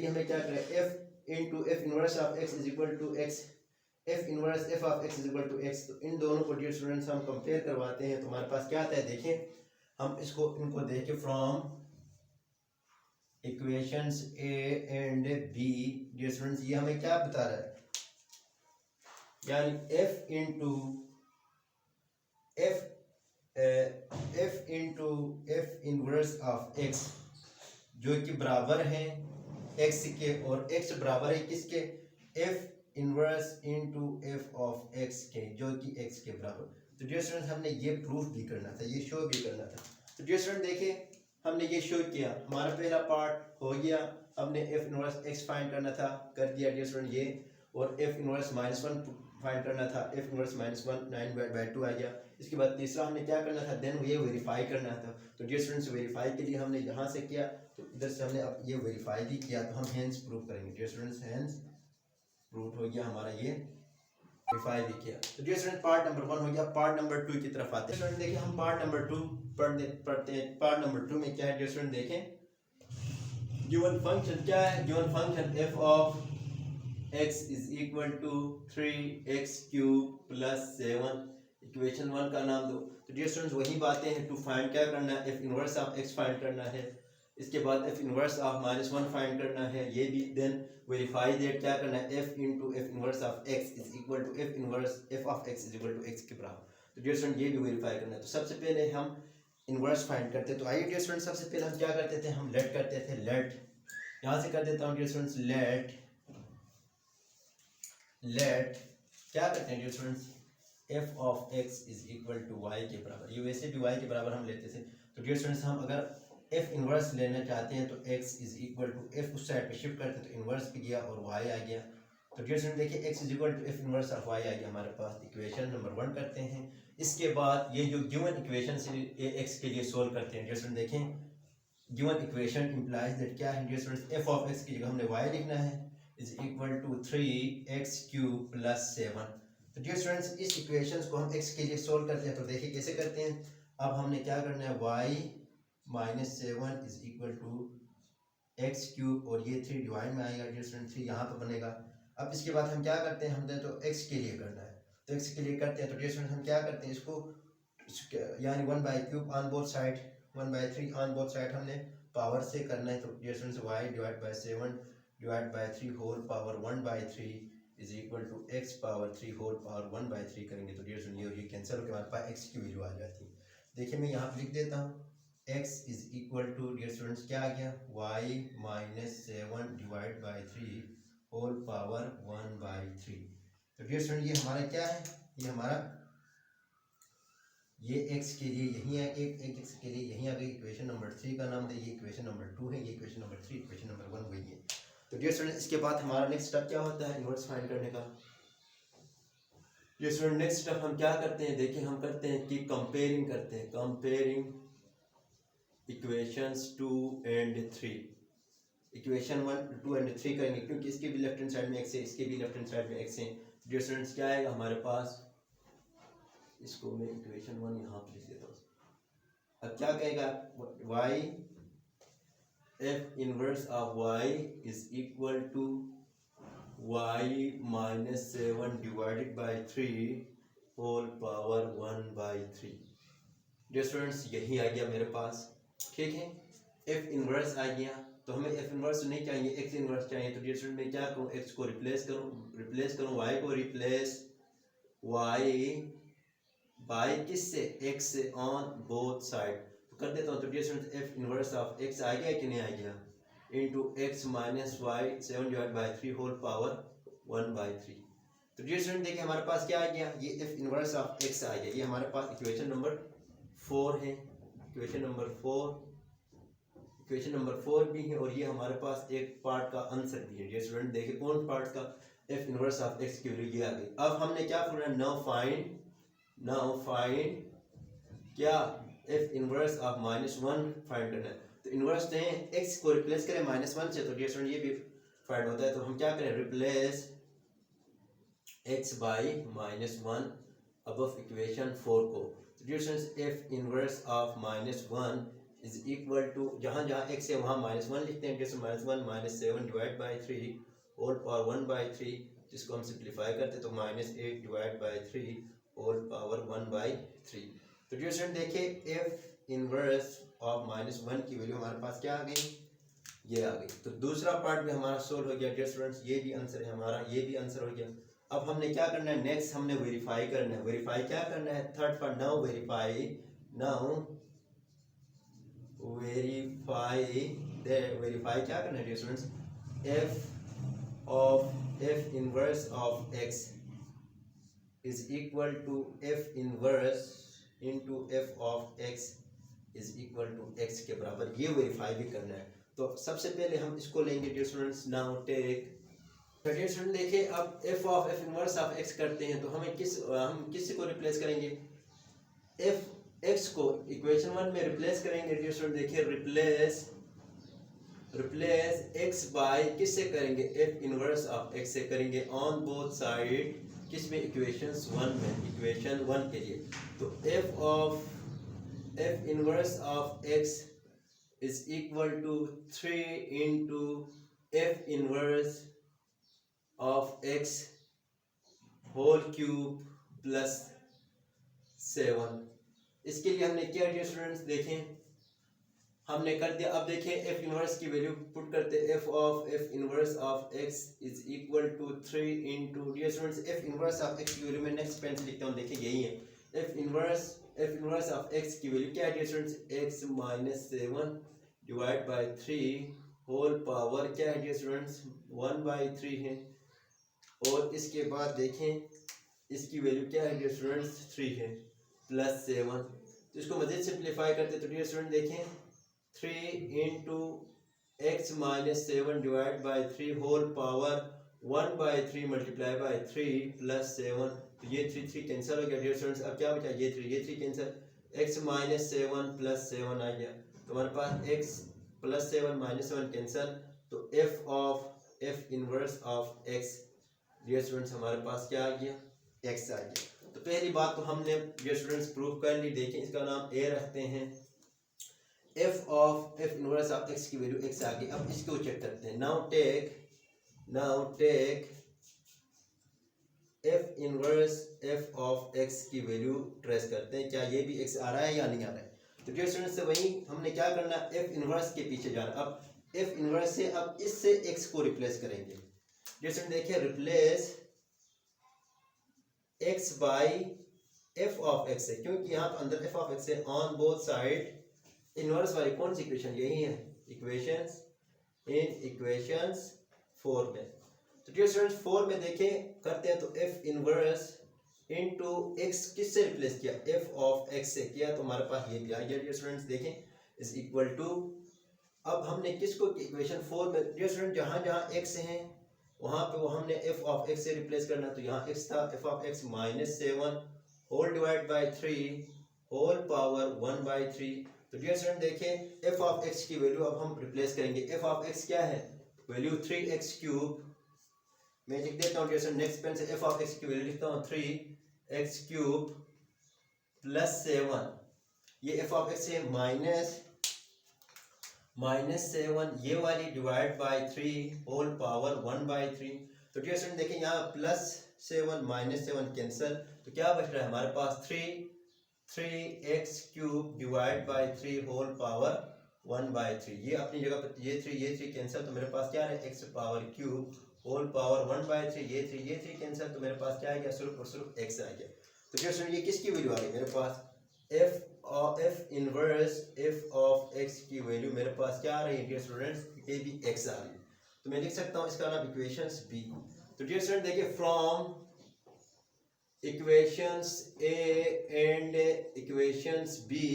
हमें क्या करें, f into f inverse of x is equal to x, f inverse f of x is equal to x। तो इन दोनों को डियर स्टूडेंट्स हम कंपेयर करवाते हैं, तो हमारे पास क्या आता है, देखें हम इनको देखें from equations a and b dear students, ये हमें क्या बता रहा है, यानी f into f inverse of x जो कि बराबर है x के, और x बराबर है किसके, f inverse into f of x के, जो कि x के बराबर। तो डियर स्टूडेंट्स हमने ये प्रूफ भी करना था, ये शो भी करना था। तो डियर स्टूडेंट देखिए हमने ये शो किया, हमारा पहला पार्ट हो गया, हमने f इनवर्स x फाइंड करना था, कर दिया डियर स्टूडेंट ये, और f इनवर्स -1 फाइंड करना था, f इनवर्स -1 9/2 आ गया। इसके बाद तीसरा हमने क्या करना था, देन ये वेरीफाई करना था। तो डियर स्टूडेंट्स वेरीफाई के लिए हमने यहाँ से किया, तो इधर से हमने अब ये वेरीफाई भी किया, तो हम हैंस प्रूफ करेंगे डियर स्टूडेंट्स, हैंस प्रूफ हो गया हमारा, ये वेरीफाई भी किया। तो डियर स्टूडेंट पार्ट नंबर 1 हो गया, पार्ट नंबर 2 की तरफ आते हैं। स्टूडेंट देखिए हम पार्ट नंबर 2 पढ़ते हैं। पार्ट नंबर 2 में क्या है डियर स्टूडेंट, देखें गिवन फंक्शन क्या है, given function f of x is equal to 3x³ + 7, equation 1 का नाम दो। तो डियर स्टूडेंट्स वही बातें हैं, टू फाइंड क्या करना है, f inverse of x find करना है, इसके बाद f इनवर्स ऑफ -1 फाइंड करना है, ये भी, देन वेरीफाई दैट क्या करना है, f into f inverse of x is equal to f inverse f of x is equal to x के बराबर। तो डियर स्टूडेंट ये भी वेरीफाई करना है। तो सबसे पहले हम इनवर्स फाइंड करते हैं। तो आइए डियर स्टूडेंट सबसे पहले हम क्या करते थे, हम लेट करते थे, लेट यहाँ से कर देता हूँ डियर स्टूडेंट्स, लेट क्या करते हैं dear students, f of x is equal to y के बराबर, ये वैसे भी y के बराबर हम लेते थे। तो डियर स्टूडेंट्स हम अगर एफ इन्वर्स लेना चाहते हैं तो x is equal to f उस साइड पे शिफ्ट करते हैं तो इन्वर्स पे गया और y आ गया। तो डियर स्टूडेंट देखिए x is equal to f inverse of y आ गया हमारे पास। इक्वेशन नंबर 1 करते हैं। इसके बाद ये जो गिवन इक्वेशन से x के लिए सोल्व करते हैं। डियर स्टूडेंट देखें गिवन इक्वेशन इम्प्लाइज दैट क्या है dear student, f of x की जगह हमने y लिखना है is equal to 3x cube plus 7। तो डियर स्टूडेंट्स इस इक्वेशंस को हम x के लिए सोल्व करते हैं। तो देखिए कैसे करते हैं। अब हमने क्या करना है, y minus 7 is equal to x cube और ये 3 डिवाइड में आएगा डियर स्टूडेंट, 3 यहाँ पर बनेगा। अब इसके बाद हम क्या करते हैं, हमने तो x के लिए करना है तो x के लिए करते हैं। तो डियर स्टूडेंट हम क्या करते हैं इसको यानी 1 by cube on both side 1/3 on both side हमने पावर से करना है। तो dear students y divide by 7 divide by 3 whole power 1/3 is equal to x power 3 whole power 1/3 करेंगे तो डियर स्टूडेंट ये कैंसिल होकर हमारे पास x की वैल्यू आ जाती है। देखिए मैं यहाँ पर लिख देता हूँ x is equal to dear students क्या आ गया, y minus 7 divide by 3 whole power 1/3। तो डियर स्टूडेंट ये हमारा क्या है, ये हमारा ये x के लिए यहीं है, एक x के लिए यहीं आ गई। इक्वेशन नंबर 3 का नाम दे, ये इक्वेशन नंबर 2 है, ये इक्वेशन नंबर 3, इक्वेशन नंबर 1 वही है। तो डियर स्टूडेंट इसके बाद हमारा नेक्स्ट स्टेप क्या होता है, इन्वर्स फाइंड करने का। डियर स्टूडेंट नेक्स्ट स्टेप हम क्या करते हैं, देखिए हम करते हैं कि कंपेयरिंग करते हैं, comparing equations 2 and 3। Equation 1 2 and 3 करेंगे क्योंकि इसके भी लेफ्ट हैंड साइड में x है, इसके भी लेफ्ट हैंड साइड में x है। डियर स्टूडेंट्स क्या आएगा हमारे पास, इसको मैं इक्वेशन 1 यहाँ पे लिख देता हूँ। अब क्या कहेगा, y f inverse of y is equal to y minus 7 divided by 3 whole power 1/3। Dear students यही आ गया मेरे पास, ठीक है। एफ इनवर्स आ गया तो हमें एफ इनवर्स नहीं चाहिए, एक्स इनवर्स चाहिए। तो डियर स्टूडेंट मैं क्या करूँ, एक्स को रिप्लेस करूँ वाई को रिप्लेस वाई बाई किससे, एक्स से ऑन बोथ साइड। तो कर देता हूँ। तो dear student f inverse of x आ गया कि नहीं आ गया, into x minus y 7 divide by 3 whole power 1/3। तो डियर स्टूडेंट देखिए हमारे पास क्या आ गया, ये एफ इनवर्स ऑफ एक्स आ गया। ये हमारे पास इक्वेशन नंबर 4 है, इक्वेशन नंबर 4 भी है और ये हमारे पास एक पार्ट का आंसर भी है। डियर स्टूडेंट देखिए कौन पार्ट का, एफ इनवर्स ऑफ एक्स की वैल्यू ये आ गई। अब हमने क्या करना है, नाउ फाइंड क्या, एफ इनवर्स ऑफ -1 फाइंड करना है। तो इनवर्स ने एक्स को रिप्लेस करें -1 से, तो डियर स्टूडेंट ये भी फाइंड होता है। तो हम क्या करें, replace x by -1 above equation 4 को। Dear students f inverse of -1 is equal to, जहाँ जहाँ x है वहाँ -1 लिखते हैं। जैसे -1 minus 7 divide by 3 whole power 1/3, जिसको हम सिंप्लीफाई करते तो -8 डिवाइड बाई 3 होल पावर 1/3। तो डियर स्टूडेंट देखिए f इनवर्स ऑफ -1 की वैल्यू हमारे पास क्या आ गई, ये आ गई। तो दूसरा पार्ट भी हमारा सोल्व हो गया। डियर स्टूडेंट्स ये भी आंसर है हमारा, ये भी आंसर हो गया। अब हमने क्या करना है, नेक्स्ट हमने वेरीफाई करना है। वेरीफाई क्या करना है, थर्ड पार्ट नाउ वेरीफाई क्या करना है dear students, f inverse of x is equal to f inverse into f of x is equal to x के बराबर, ये वेरीफाई भी करना है। तो सबसे पहले हम इसको लेंगे dear students, now take. Dear student देखिए अब f इनवर्स ऑफ x करते हैं तो हमें किस को रिप्लेस करेंगे, f x को इक्वेशन 1 में रिप्लेस करेंगे। डियर स्टूडेंट देखिए रिप्लेस x बाय किससे करेंगे, f इनवर्स ऑफ x से करेंगे ऑन बोथ साइड, किस में, इक्वेशन 1 में, इक्वेशन 1 के लिए। तो f inverse of x is equal to 3 into f inverse of x whole cube plus 7। इसके लिए हमने क्या डियर स्टूडेंट्स देखें, हमने कर दिया। अब देखें f इनवर्स की वैल्यू पुट करते, f inverse of x is equal to 3 into, dear students f inverse of x की वैल्यू मैं नेक्स्ट पेन से लिखता हूँ, देखिए यही है। f इनवर्स ऑफ x की वैल्यू क्या है dear students, x minus 7 divide by 3 whole power क्या है डियर स्टूडेंट्स 1/3 है। और इसके बाद देखें इसकी वैल्यू क्या है डियर स्टूडेंट्स 3 है प्लस 7। तो इसको मज़ीद सिंप्लीफाई करते तो डियर स्टूडेंट देखें 3 into x minus 7 divide by 3 whole power 1/3 multiply by 3 plus 7। तो ये 3 कैंसिल हो गया डियर स्टूडेंट्स। अब क्या बचा, ये 3 कैंसिल, एक्स माइनस 7 प्लस 7 आ गया। तो हमारे पास एक्स प्लस 7 माइनस 7 कैंसिल। तो f inverse of x dear students हमारे पास क्या आ गया, एक्स आ गया। तो पहली बात तो हमने डियर स्टूडेंट्स प्रूव कर ली। देखें इसका नाम ए रखते हैं। एफ इनवर्स ऑफ एक्स की वैल्यू एक्स आ गई। अब इसको चेक करते हैं। Now take f inverse f of x की वैल्यू ट्रेस करते हैं, क्या ये भी एक्स आ रहा है या नहीं आ रहा है। तो डियर स्टूडेंट्स से वही हमने क्या करना, एफ इनवर्स के पीछे जाना। अब एफ इनवर्स से अब इससे एक्स को रिप्लेस करेंगे। डियर स्टूडेंट देखिए, replace x by F of x है, क्योंकि यहाँ पर अंदर एफ ऑफ एक्स है। ऑन बोथ साइड इनवर्स वाली कौन सी इक्वेशन, यही है इक्वेशंस इन इक्वेशंस 4 में। तो डियर स्टूडेंट्स 4 में देखें करते हैं। तो एफ इनवर्स इनटू एक्स किससे रिप्लेस किया, एफ ऑफ एक्स से किया। तो हमारे पास ये भी आ गया डियर स्टूडेंट्स, देखें इज इक्वल टू। अब हमने किसको इक्वेशन 4 में डियर स्टूडेंट जहाँ जहाँ एक्स हैं वहाँ पे वो हमने एफ ऑफ एक्स से रिप्लेस करना। तो यहाँ एक्स था, f of x minus 7 whole divide by 3 whole power 1/3। तो डियर स्टूडेंट देखें एफ ऑफ एक्स की वैल्यू अब हम रिप्लेस करेंगे। एफ ऑफ एक्स क्या है, वैल्यू 3x क्यूब। मैं लिख देता हूँ डियर स्टूडेंट, नेक्स्ट पेन से एफ ऑफ एक्स की वैल्यू लिखता हूँ 3x क्यूब प्लस 7। ये एफ ऑफ एक्स है माइनस 7, ये वाली डिवाइड बाई 3 होल पावर 1/3। तो डियर स्टूडेंट देखें यहाँ प्लस 7 माइनस 7 कैंसिल। तो क्या बच रहा है हमारे पास 3x cube divide by 3 whole power 1/3। ये अपनी जगह पर ये 3 कैंसिल। तो मेरे पास क्या है, x power cube whole power 1/3। ये 3 कैंसिल। तो मेरे पास क्या आ गया, सिर्फ और सिर्फ एक्स आ गया। तो डियर स्टूडेंट ये किसकी वैल्यू आ गई मेरे पास, f inverse f of x की वैल्यू मेरे पास क्या आ रही है डियर स्टूडेंट्स, ये भी एक्स आ रही है। तो मैं लिख सकता हूँ इसका नाम इक्वेशंस बी। तो डियर स्टूडेंट देखिए, from equations a and equations b,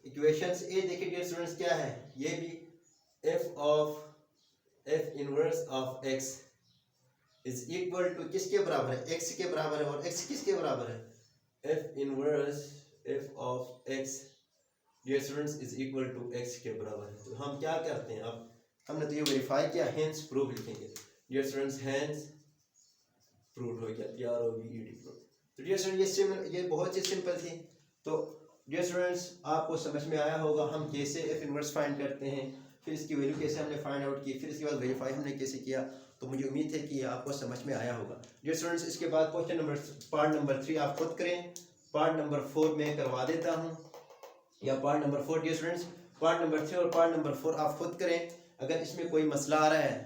equations a देखिए डियर स्टूडेंट्स क्या है, ये भी f inverse of x is equal to किसके बराबर है, एक्स के बराबर है। और एक्स किसके बराबर है, f inverse f of x dear students is equal to x के बराबर है। तो हम क्या करते हैं, अब हमने तो ये वेरीफाई किया, हेंस प्रूव लिखेंगे डियर स्टूडेंट्स, हेंस प्रूव हो गया, PROVED प्रूव। तो डियर स्टूडेंट ये बहुत ही सिंपल थी। तो डियर स्टूडेंट्स आपको समझ में आया होगा हम कैसे एफ इनवर्स फाइंड करते हैं, फिर इसकी वैल्यू कैसे हमने फाइंड आउट की, फिर इसके बाद वेरीफाई हमने कैसे किया। तो मुझे उम्मीद है कि ये आपको समझ में आया होगा डियर स्टूडेंट्स। इसके बाद क्वेश्चन पार्ट नंबर 3 आप खुद करें, पार्ट नंबर 4 में करवा देता हूँ, या part number 4 dear students, part number 3 और पार्ट नंबर 4 आप खुद करें। अगर इसमें कोई मसला आ रहा है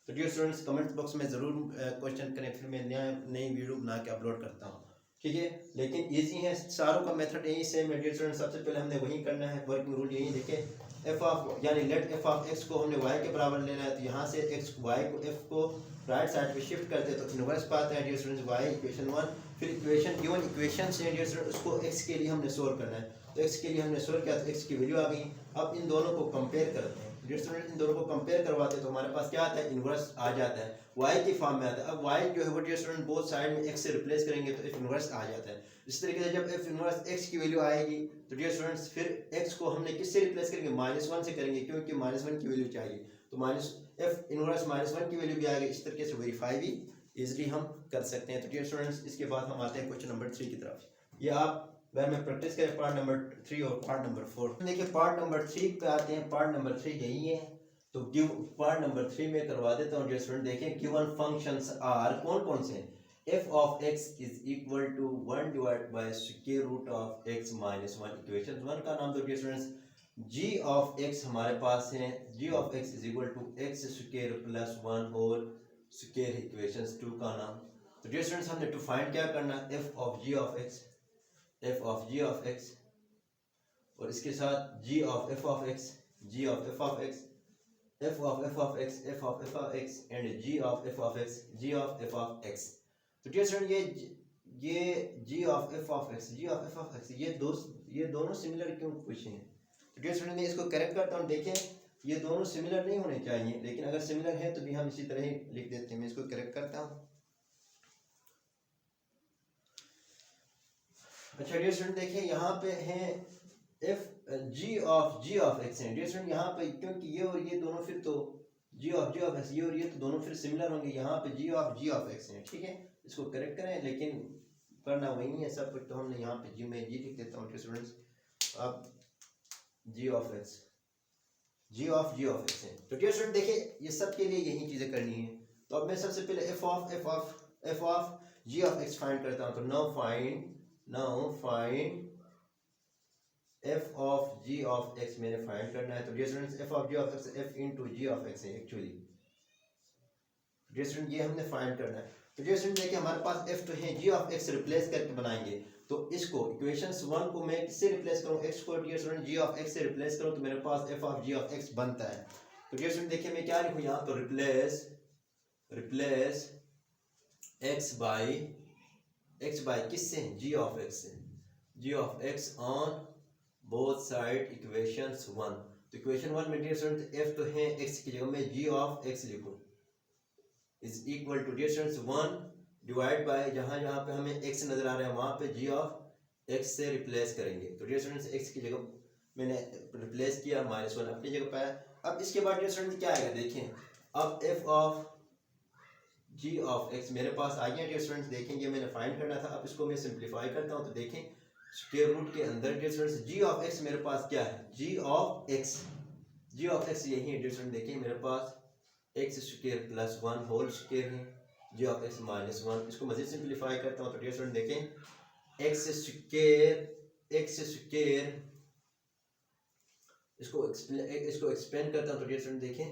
तो डियर स्टूडेंट्स कमेंट बॉक्स में ज़रूर क्वेश्चन करें, फिर मैं नई वीडियो बना के अपलोड करता हूँ, ठीक है। लेकिन ईजी है, सारों का मेथड यही सेम है डियर स्टूडेंट्स। सबसे पहले हमने वही करना है, वर्किंग रूल यही देखें, एफ ऑफ यानी लेट एफ ऑफ एक्स को हमने वाई के बराबर लेना है। तो यहाँ से एक्स वाई को एफ को राइट साइड पे शिफ्ट करते हैं तो इनवर्स पाता है डियर स्टूडेंट्स वाई इक्वेशन 1। फिर इक्वेशन गिवन इक्वेशन से डियर स्टूडेंट उसको एक्स के लिए हमने सोल्व करना है। तो एक्स के लिए हमने सोल्व किया तो एक्स की वैल्यू आ गई। अब इन दोनों को कंपेयर करते हैं डियर स्टूडेंट, इन दोनों को कंपेयर करवाते हैं तो हमारे पास क्या आता है, इनवर्स आ जाता है, वाई की फॉर्म में आता है। अब वाई जो है वो डियर स्टूडेंट बोथ साइड में एक्स से रिप्लेस करेंगे तो एफ इनवर्स आ जाता है। इस तरीके से जब एफ इनवर्स एक्स की वैल्यू आएगी तो डियर स्टूडेंट्स फिर एक्स को हमने किससे रिप्लेस करेंगे, -1 से करेंगे, क्योंकि -1 की वैल्यू चाहिए। तो माइनस एफ इनवर्स -1 की वैल्यू भी आ गई। इस तरीके से वेरीफाई भी इजीली हम कर सकते हैं। तो डियर स्टूडेंट्स इसके बाद हम आते हैं क्वेश्चन नंबर 3 की तरफ। ये आप घर में प्रैक्टिस करें, पार्ट नंबर 3 और पार्ट नंबर 4। देखिए पार्ट नंबर 3 पे आते हैं, पार्ट नंबर 3 यही है। तो गिव पार्ट नंबर 3 में करवा देता हूँ डियर स्टूडेंट। देखें गिवन फंक्शंस आर कौन कौन से, f of x is equal to 1 divide by square root of x minus 1। Equation 1 का नाम दो dear students, ji of x हमारे पास है, जी of x is equal to x square plus 1 whole square. Equation 2 का नाम। तो डियर स्टूडेंट्स हमने टू फाइंड क्या करना, f of ji of x, F of ji of X, और इसके साथ G of F of X, G of F of x, F of F of x, F of F of X and G of F of X, G of F of X. तो dear student ये G of F of X, G of F of X, ये दोनों similar क्यों पूछे हैं। तो dear student मैं इसको करेक्ट करता हूँ। देखें ये दोनों सिमिलर नहीं होने चाहिए, लेकिन अगर सिमिलर है तो भी हम इसी तरह ही लिख देते हैं। मैं इसको करेक्ट करता हूँ। अच्छा डियर स्टूडेंट देखिए यहाँ पे है एफ जी ऑफ एक्स है। डियर स्टूडेंट यहाँ पे क्योंकि ये और ये दोनों फिर तो जी ऑफ एक्स ये और ये तो दोनों फिर सिमिलर होंगे। यहाँ पे जी ऑफ एक्स है, ठीक है। इसको करेक्ट करें, लेकिन करना वही नहीं है सब कुछ, तो हमने यहाँ पे जी में जी लिख देता हूँ स्टूडेंट्स। अब जी ऑफ एक्स है। तो डियर स्टूडेंट देखिए ये सब के लिए यही चीजें करनी है। तो अब मैं सबसे पहले f of ji of x find करता हूँ। तो now find f of ji of x मैंने फाइंड करना है। तो dear students f of ji of x f into g of x है एक्चुअली। डियर स्टूडेंट ये हमने फाइंड करना है। तो डियर स्टूडेंट देखिए हमारे पास एफ तो है, जी ऑफ एक्स रिप्लेस करके बनाएंगे। तो इसको इक्वेशंस 1 को मैं किससे रिप्लेस करूं, एक्स को dear student ji of x से रिप्लेस करूं, तो मेरे पास f of ji of x बनता है। तो डियर स्टूडेंट देखिए मैं क्या लिखूं यहाँ, तो रिप्लेस एक्स बाय किससे, जी ऑफ एक्स से, जी of x on both side equations 1। तो इक्वेशन 1 में डियर स्टूडेंट एफ तो है, एक्स की जगह में जी ऑफ एक्स लिखूं is equal to dear students 1 divide by जहां जहां पे हमें x नजर आ रहा है वहां पे g ऑफ x से रिप्लेस करेंगे। तो डियर स्टूडेंट्स x की जगह मैंने रिप्लेस किया, -1 अपनी जगह पाया। अब इसके बाद डियर स्टूडेंट्स क्या आएगा देखें, अब f of g of x मेरे पास आ गया डियर स्टूडेंट्स। देखेंगे मैंने फाइंड करना था, अब इसको मैं सिंप्लीफाई करता हूं। तो देखें स्क्वायर रूट के अंदर dear students g of x मेरे पास क्या है, g ऑफ x यही है डियर स्टूडेंट। देखिए मेरे पास x square plus 1 whole square है, जी ऑफ एक्स -1। इसको मजीद सिंप्लीफाई करता हूँ। तो डियर स्टूडेंट देखें एक्स स्क्वायर इसको एक्सपेंड करता हूँ। तो डियर स्टूडेंट देखें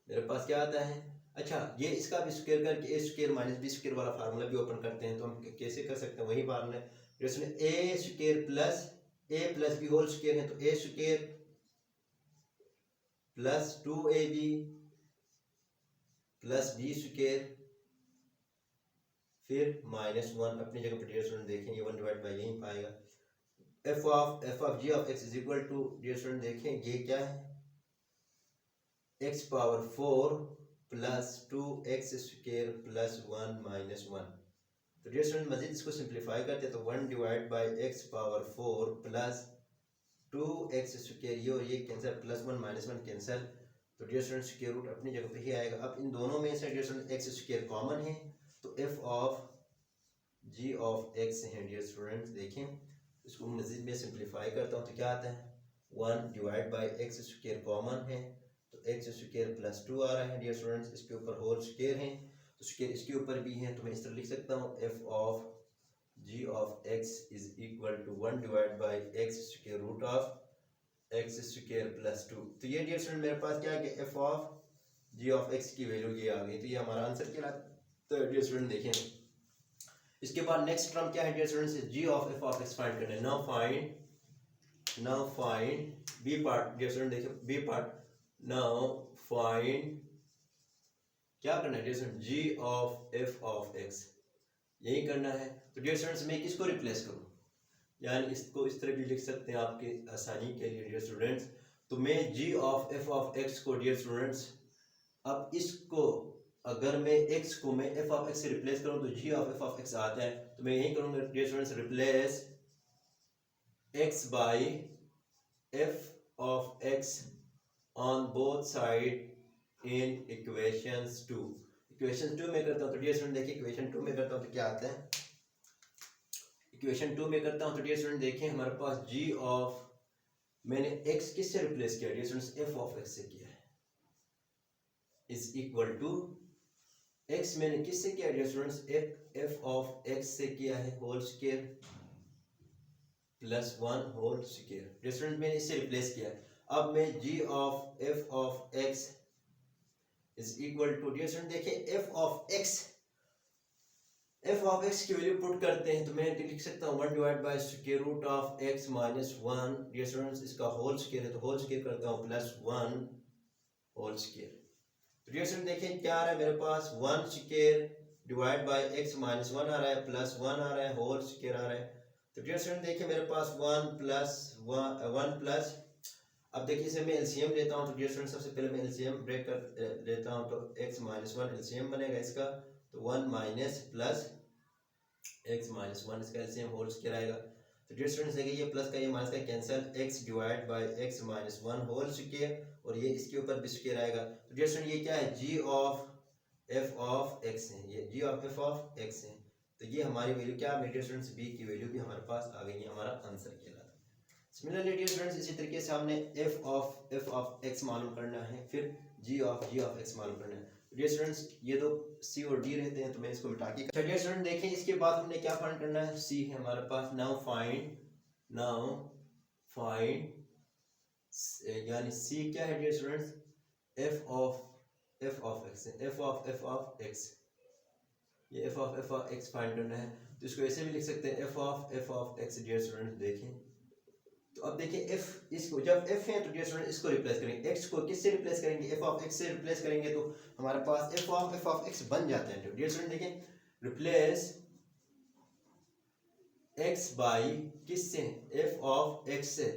मेरे पास क्या आता है, अच्छा ये इसका भी स्क्वायर करके a square minus b square वाला फार्मूला भी ओपन करते हैं। तो हम कैसे कर सकते हैं, वही formula dear student a square plus b whole square है। तो a square plus 2ab plus B square फिर -1 अपनी जगह पर डियर स्टूडेंट देखें ये 1 डिवाइड बाई यही पाएगा। F of ji of x is equal to dear student देखें ये क्या है, x power 4 plus 2x square plus 1 -1। तो डियर स्टूडेंट मजीद इसको सिंप्लीफाई करते हैं। तो 1 divide by x power 4 plus 2x square ये और ये कैंसिल, प्लस 1 -1 कैंसिल। तो डियर स्टूडेंट स्क्वायर रूट अपनी जगह पे ही आएगा। अब इन दोनों में से dear student x square common है, तो f of g of x है डियर स्टूडेंट्स। देखें इसको मजीद में सिंप्लीफाई करता हूँ तो क्या आता है, 1 divide by x square common है, तो x स्क्वायर प्लस 2 आ रहा है डियर स्टूडेंट्स। इसके ऊपर होल स्क्वायर है, तो स्क्वायर इसके ऊपर भी है, तो मैं इस तरह लिख सकता हूँ f of g of x is equal to 1 divide by x square root of x square plus 2। तो ये डियर स्टूडेंट मेरे पास क्या है कि f of g of x की वैल्यू ये आ गई। तो ये हमारा आंसर कहलाता है डियर स्टूडेंट। देखें इसके बाद नेक्स्ट टर्म क्या है dear students, g of f of x find करना है। Now find b part dear student. देखिए b पार्ट, नाउ फाइंड क्या करना है dear student, g of f of x यही करना है। तो डियर स्टूडेंट्स मैं किसको रिप्लेस करूं, यानी इसको इस तरह भी लिख सकते हैं आपके आसानी के लिए डियर स्टूडेंट्स। तो मैं g of f of x को डियर स्टूडेंट्स, अब इसको अगर मैं x को मैं f ऑफ x से रिप्लेस करूं तो g of f of x आता है। तो मैं यही करूंगा dear students, replace x by f of x on both side in equations 2। Equation 2 में करता हूं तो डियर स्टूडेंट देखिए इक्वेशन 2 में करता हूं तो क्या आता है, इक्वेशन 2 में करता हूं तो डियर स्टूडेंट देखिए हमारे पास g ऑफ, मैंने x किससे रिप्लेस किया dear students, f of x से किया है, इज इक्वल टू x मैंने किससे किया dear students, f of x से किया है whole square plus 1 whole square. Dear student मैंने इससे रिप्लेस किया है। अब मैं g of f of x is equal to dear student देखिए f ऑफ x की वैल्यू पुट करते हैं तो मैं लिख सकता हूँ 1 divide by square root of x minus 1 dear students, इसका होल स्क्वायर है तो होल स्क्वायर करता हूँ प्लस 1 होल स्क्वायर। तो डियर स्टूडेंट देखिए क्या आ रहा है मेरे पास, 1 square divide by x minus 1 आ रहा है, प्लस 1 आ रहा है, होल स्क्वायर आ रहा है। तो डियर स्टूडेंट देखिए मेरे पास 1 प्लस अब देखिए इसे मैं एलसीएम लेता हूँ, तो डियर स्टूडेंट सबसे पहले मैं एलसीएम ब्रेक कर लेता हूँ, तो x माइनस वन एलसीएम बनेगा इसका, तो 1 minus plus x minus one इसका एलसीएम होल स्क्वायर आएगा। तो डियर स्टूडेंट्स देखिए ये प्लस का ये माइनस का cancel, x divide by x minus one whole square, और ये इसके ऊपर भी स्क्वायर आएगा। तो डियर स्टूडेंट ये क्या है, g of f of x है, ये g of f of x है। तो ये हमारी वैल्यू क्या है डियर स्टूडेंट्स, b की वैल्यू भी हमारे पास आ गई है, हमारा आंसर कहलाता है। सिमिलरली डियर स्टूडेंट्स इसी तरीके से हमने f ऑफ x मालूम करना है, फिर g ऑफ x मालूम करना है। डियर स्टूडेंट्स ये तो c और d रहते हैं, तो मैं इसको मिटा के, डियर स्टूडेंट देखें इसके बाद हमने क्या फाइंड करना है, c है हमारे पास। नाउ फाइंड यानी c क्या है dear students, f of x है, f ऑफ x, ये f ऑफ x फाइंड करना है। तो इसको ऐसे भी लिख सकते हैं f of x। Dear students देखें तो अब देखिए f, इसको जब f है तो डियर स्टूडेंट इसको रिप्लेस करेंगे, x को किससे रिप्लेस करेंगे, f ऑफ x से रिप्लेस करेंगे, तो हमारे पास f ऑफ x बन जाता है। तो डियर स्टूडेंट देखें रिप्लेस x बाई किससे, f ऑफ x से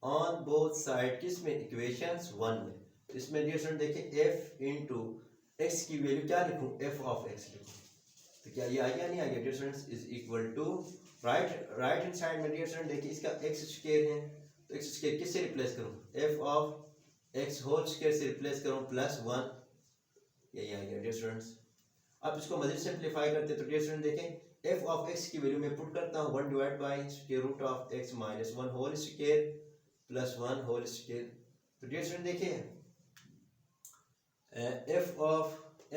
ऑन बोथ साइड, किस में, इक्वेशंस 1 में। तो इसमें डियर स्टूडेंट देखिए f इंटू x की वैल्यू क्या लिखूं, f ऑफ x लिखूं, तो क्या ये आ गया, नहीं आ गया dear students, is equal to right hand side में डियर स्टूडेंट देखिए इसका x स्क्वायर है, तो x स्क्वायर किससे रिप्लेस करूं, f of x whole square से रिप्लेस करूं प्लस 1, यही आ गया डियर स्टूडेंट्स। अब इसको मजीद सिंप्लीफाई करते हैं, तो डियर स्टूडेंट देखें f ऑफ x की वैल्यू में पुट करता हूं 1 divide by square root of x minus 1 whole square plus 1 whole square. तो डियर स्टूडेंट देखिए f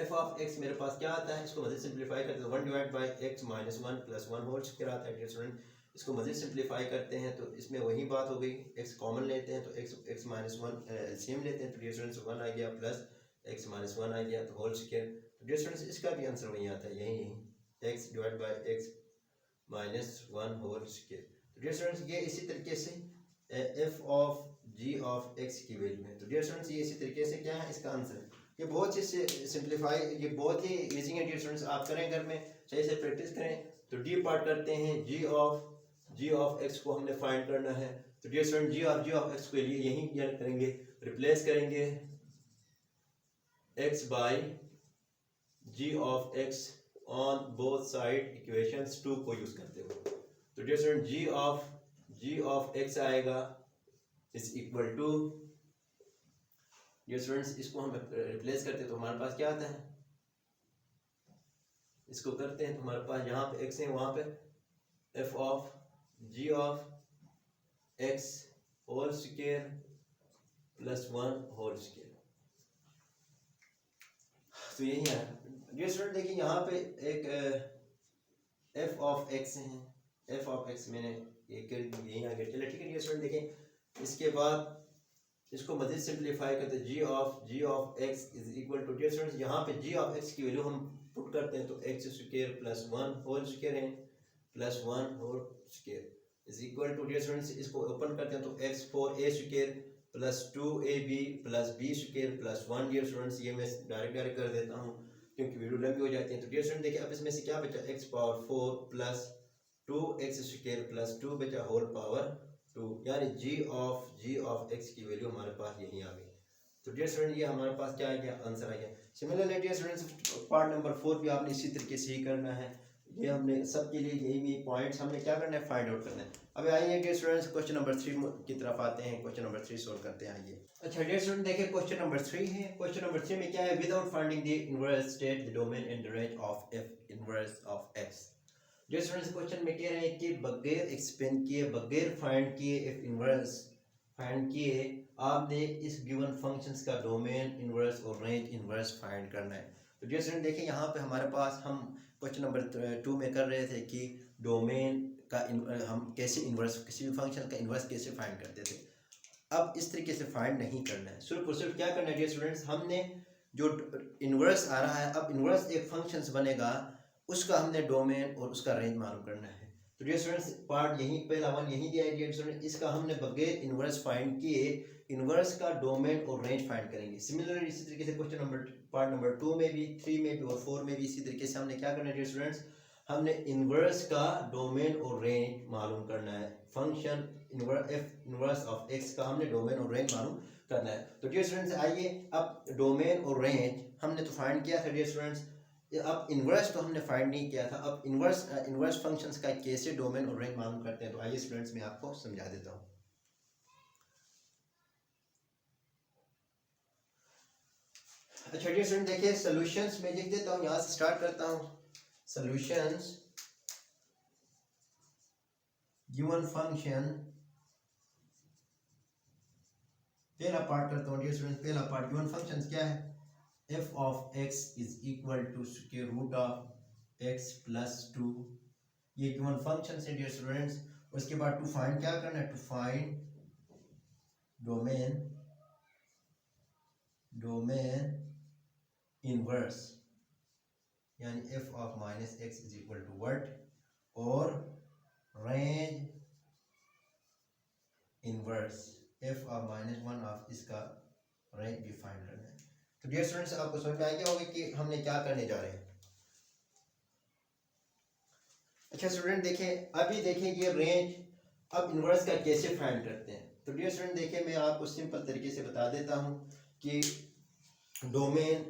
ऑफ x मेरे पास क्या आता है, इसको मजीद सिंप्लीफाई करते हैं, 1 divide by x minus 1 plus 1 whole square आता है डियर स्टूडेंट। इसको मजीद सिंप्लीफाई करते हैं तो इसमें वही बात हो गई, x कॉमन लेते हैं तो x माइनस 1 एलसीएम लेते हैं, तो डियर स्टूडेंट्स 1 आ गया प्लस x माइनस 1 आ गया, तो होल स्क्वायर। तो डियर स्टूडेंट्स इसका भी आंसर वही आता है, यही x divide by x minus 1 whole square. तो डियर स्टूडेंट्स ये इसी तरीके से f of g of x की वैल्यू है। तो डियर स्टूडेंट्स ये इसी तरीके से क्या है इसका आंसर, ये बहुत ही सिंप्लीफाई, ये बहुत ही इजी है डियर स्टूडेंट्स, आप करें घर में सही से प्रैक्टिस करें। तो डी पार्ट करते हैं, g ऑफ x को हमने फाइंड करना है। तो dear student g of x के लिए यही क्या करेंगे, रिप्लेस करेंगे x by g of x on both side equations 2 को यूज करते हुए। तो dear student g of x आएगा is equal to, dear students इसको हम रिप्लेस करते हैं तो हमारे पास क्या आता है, इसको करते हैं तो हमारे पास यहाँ पे x है, वहां पे f of g of x whole square plus 1 whole square, तो यही है डियर स्टूडेंट। देखिए यहाँ पे एक f ऑफ x है, f ऑफ x मैंने यही आ गया, चलिए ठीक है डियर स्टूडेंट। देखें इसके बाद इसको मजीद सिंप्लीफाई करते हैं, g of x is equal to, dear students यहाँ पे g ऑफ x की वैल्यू हम पुट करते हैं तो x square plus 1 whole square है plus 1 whole square is equal to, dear students इसको ओपन करते हैं तो x 4a square plus 2ab plus b square plus 1। Dear students ये मैं डायरेक्ट कर देता हूँ क्योंकि वीडियो लंबी हो जाती है। तो डियर स्टूडेंट देखिए अब इसमें से क्या बचा, x power 4 plus 2x square plus 2 बचा होल पावर 2, यानी g ऑफ x की वैल्यू हमारे पास यही आ गई। तो डियर स्टूडेंट ये हमारे पास क्या आ गया, आंसर आ गया। Similarly dear students part number 4 भी आपने इसी तरीके से ही करना है, ये हमने सबके लिए यही पॉइंट्स हमने क्या करना है, फाइंड आउट करना है। अब आइए डियर स्टूडेंट्स क्वेश्चन नंबर 3 की तरफ आते हैं, क्वेश्चन नंबर 3 सोल्व करते हैं। आइए अच्छा डियर स्टूडेंट देखिए क्वेश्चन नंबर 3 है, क्वेश्चन नंबर 3 में क्या है, without finding the inverse state the domain and the range of f inverse of x। Dear students question में कह रहे हैं कि बगैर एक्सपेंड किए, बगैर फाइंड किए f इनवर्स फाइंड किए आपने इस गिवन फंक्शंस का डोमेन इनवर्स और रेंज इनवर्स फाइंड करना है। तो डियर स्टूडेंट देखिए यहाँ पे हमारे पास हम क्वेश्चन नंबर 2 में कर रहे थे कि डोमेन का हम कैसे इन्वर्स, किसी भी फंक्शन का इन्वर्स कैसे फाइंड करते थे। अब इस तरीके से फाइंड नहीं करना है, सिर्फ और सिर्फ क्या करना है डियर स्टूडेंट्स, हमने जो इन्वर्स आ रहा है, अब इन्वर्स एक फंक्शंस बनेगा उसका हमने डोमेन और उसका रेंज मालूम करना है। तो डियर स्टूडेंट्स पार्ट यही पहला वन यही दिया है डियर स्टूडेंट, इसका हमने बगैर इन्वर्स फाइंड किए इन्वर्स का डोमेन और रेंज फाइंड करेंगे। सिमिलरली इसी तरीके से क्वेश्चन नंबर पार्ट नंबर 2 में भी, 3 में भी और 4 में भी इसी तरीके से हमने क्या करना है डियर स्टूडेंट्स, हमने इन्वर्स का डोमेन और रेंज मालूम करना है। फंक्शन इन्वर्स ऑफ एक्स का हमने डोमेन और रेंज मालूम करना है। तो डियर स्टूडेंट्स आइए अब डोमेन और रेंज हमने तो फाइंड किया था डियर स्टूडेंट्स, अब इन्वर्स तो हमने फाइंड नहीं किया था। अब इन्वर्स फंक्शंस का कैसे डोमेन और रेंज मालूम करते हैं, तो आइए स्टूडेंट्स मैं आपको समझा देता हूँ। अच्छा डियर स्टूडेंट देखिए सॉल्यूशंस में लिख देता हूँ, यहाँ से स्टार्ट करता हूँ। सॉल्यूशंस गिवन फंक्शन, पहला पार्ट करता हूँ डियर स्टूडेंट। पहला पार्ट गिवन फंक्शंस क्या है, f of x is equal to square root of x plus 2, ये गिवन फंक्शन है डियर स्टूडेंट्स। उसके बाद टू फाइंड क्या करना है, टू फाइंड डोमेन इनवर्स, यानी f of minus x is equal to what, और range inverse f of -1 of इसका रेंज भी फाइंड करना है। तो डियर स्टूडेंट्स आपको समझ में आ गया होगा कि हमने क्या करने जा रहे हैं। अच्छा स्टूडेंट देखें, अभी देखें ये रेंज अब इन्वर्स का कैसे फाइंड करते हैं। तो डियर स्टूडेंट देखें मैं आपको सिंपल तरीके से बता देता हूं कि डोमेन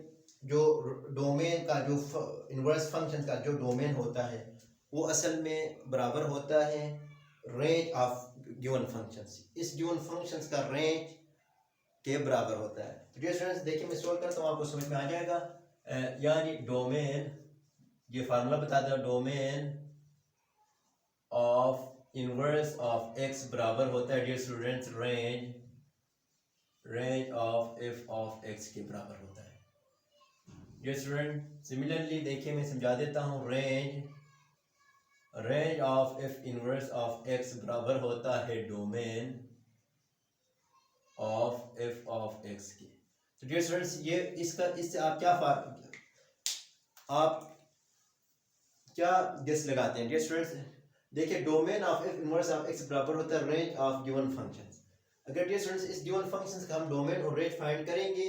का जो इन्वर्स फंक्शन का जो डोमेन होता है वो असल में बराबर होता है रेंज ऑफ गिवन फंक्शंस। इस गिवन फंक्शंस का रेंज के बराबर होता है। तो डियर स्टूडेंट्स देखिए मैं सॉल्व करता हूँ, आपको समझ में आ जाएगा। यानी डोमेन, ये फार्मूला बता दो, domain of inverse of x बराबर होता है dear students range of F of x के बराबर होता है डियर स्टूडेंट। सिमिलरली देखिए मैं समझा देता हूँ, range of f inverse of x बराबर होता है domain of F of x की। तो डियर स्टूडेंट्स ये इससे आप क्या गेस लगाते हैं डियर स्टूडेंट्स। देखिए domain of f inverse of x बराबर होता है रेंज ऑफ गिवन फंक्शंस। अगर डियर स्टूडेंट्स इस गिवन फंक्शंस का हम डोमेन और रेंज फाइंड करेंगे,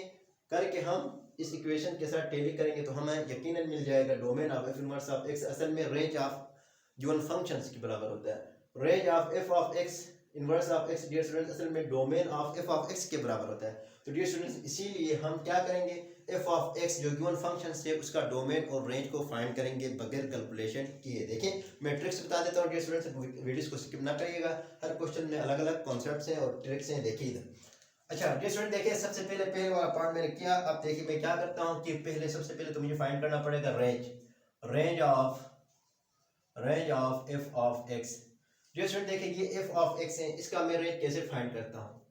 करके हम इस इक्वेशन के साथ टेली करेंगे तो हमें यकीनन मिल जाएगा domain of f inverse of x असल में रेंज ऑफ गिवन फंक्शंस के बराबर होता है। Range of F of x inverse of x dear students असल में domain of F of x के बराबर होता है। तो डियर स्टूडेंट्स इसीलिए हम क्या करेंगे, एफ ऑफ एक्स जो गिवन फंक्शन है उसका डोमेन और रेंज को फाइंड करेंगे बगैर कैलकुलेशन किए। देखिए मैं ट्रिक्स बता देता हूँ डियर स्टूडेंट्स, वीडियोस को स्किप ना करिएगा, हर क्वेश्चन में अलग अलग कॉन्सेप्ट्स हैं और ट्रिक्स हैं, देखिए इधर। अच्छा डियर स्टूडेंट देखिए सबसे पहले वाला पार्ट मैंने किया। अब देखिए मैं क्या करता हूँ कि सबसे पहले तो मुझे फाइंड करना पड़ेगा range of F of x. Dear student देखिए ये एफ ऑफ एक्स है, इसका मैं रेंज कैसे फाइंड करता हूँ।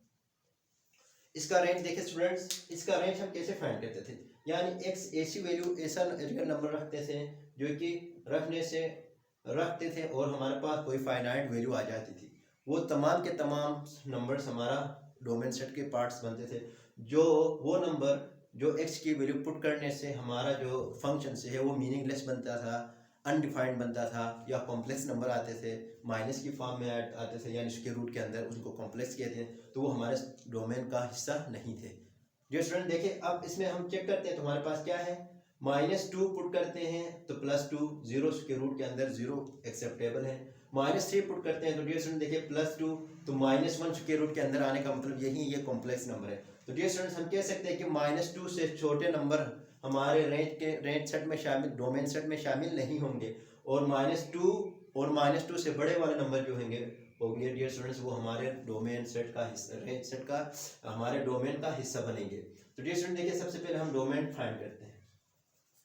इसका रेंज देखिए स्टूडेंट्स, इसका रेंज हम कैसे फाइंड करते थे, यानी एक्स ऐसी वैल्यू ऐसा रियल नंबर रखते थे जो कि रखते थे और हमारे पास कोई फाइनाइट वैल्यू आ जाती थी। वो तमाम के तमाम नंबर्स हमारा डोमेन सेट के पार्ट्स बनते थे। वो नंबर जो एक्स की वैल्यू पुट करने से हमारा जो फंक्शन से है वो मीनिंगलेस बनता था, अनडिफाइंड बनता था, या कॉम्प्लेक्स नंबर आते थे, माइनस की फॉर्म में आते थे, यानी उसके रूट के अंदर उनको कॉम्प्लेक्स कहते हैं, तो वो हमारे डोमेन का हिस्सा नहीं थे। जो स्टूडेंट देखिए अब इसमें हम चेक करते हैं तो हमारे पास क्या है, -2 पुट करते हैं तो +2, 0 के रूट के अंदर 0 एक्सेप्टेबल है। -3 पुट करते हैं तो डियर स्टूडेंट देखिए +2, तो -1 के रूट के अंदर आने का मतलब यही ये कॉम्प्लेक्स नंबर है। तो डियर स्टूडेंट्स हम कह सकते हैं कि -2 से छोटे नंबर हमारे रेंज सेट में शामिल, डोमेन सेट में शामिल नहीं होंगे, और -2 से बड़े वाले नंबर जो होंगे डियर स्टूडेंट्स वो हमारे डोमेन सेट का हिस्सा, रेंज सेट का हमारे डोमेन का हिस्सा बनेंगे। तो डियर स्टूडेंट देखिए सबसे पहले हम डोमेन फाइंड करते हैं।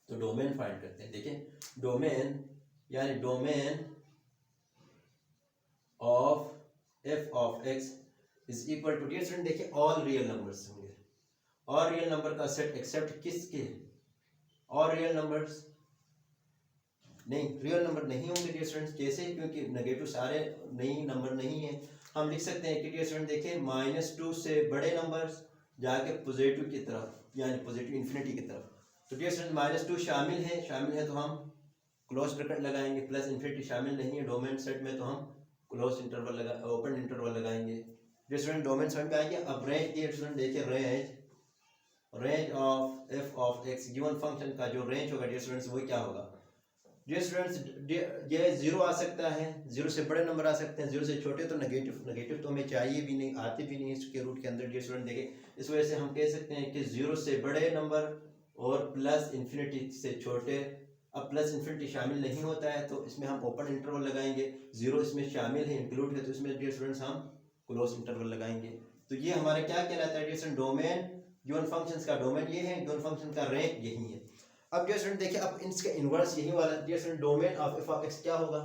तो डोमेन फाइंड करते हैं, देखिए डोमेन यानी domain of F of x is equal to, dear student देखिए ऑल रियल नंबर्स होंगे, और रियल नंबर का सेट एक्सेप्ट किसके, और रियल नंबर्स नहीं, रियल नंबर नहीं होंगे डियर स्टूडेंट्स। कैसे, क्योंकि नेगेटिव सारे नहीं नंबर नहीं है। हम लिख सकते हैं कि डियर स्टूडेंट देखिए -2 से बड़े नंबर्स जाके पॉजिटिव की तरफ, यानी पॉजिटिव इन्फिनिटी की तरफ। तो डियर स्टूडेंट -2 शामिल है तो हम क्लोज ब्रैकेट लगाएंगे, प्लस इन्फिनिटी शामिल नहीं है डोमेन सेट में तो हम क्लोज इंटरवल ओपन इंटरवल लगाएंगे। डियर स्टूडेंट डोमेन सेट में आएंगे। अब रेंज डियर स्टूडेंट देखिए range of F of x given function का जो रेंज होगा डियर स्टूडेंट्स वो क्या होगा, डियर स्टूडेंट्स ये जीरो आ सकता है, जीरो से बड़े नंबर आ सकते हैं, जीरो से छोटे तो नेगेटिव, नेगेटिव तो हमें चाहिए भी नहीं, आते भी नहीं इसके रूट के अंदर। डियर स्टूडेंट देखें इस वजह से हम कह सकते हैं कि जीरो से बड़े नंबर और प्लस इन्फिनिटी से छोटे। अब प्लस इन्फिनिटी शामिल नहीं होता है तो इसमें हम ओपन इंटरवल लगाएंगे, जीरो इसमें शामिल है, इंक्लूड है, तो इसमें डियर स्टूडेंट्स हम क्लोज इंटरवल लगाएंगे। तो ये हमारा क्या कहलाता है dear student, domain. Given functions का डोमेन ये है, गिवन फंक्शन का रैंक यही है। अब डियर स्टूडेंट देखिए अब इसका इनवर्स यही वाला dear student, domain of F of x क्या होगा,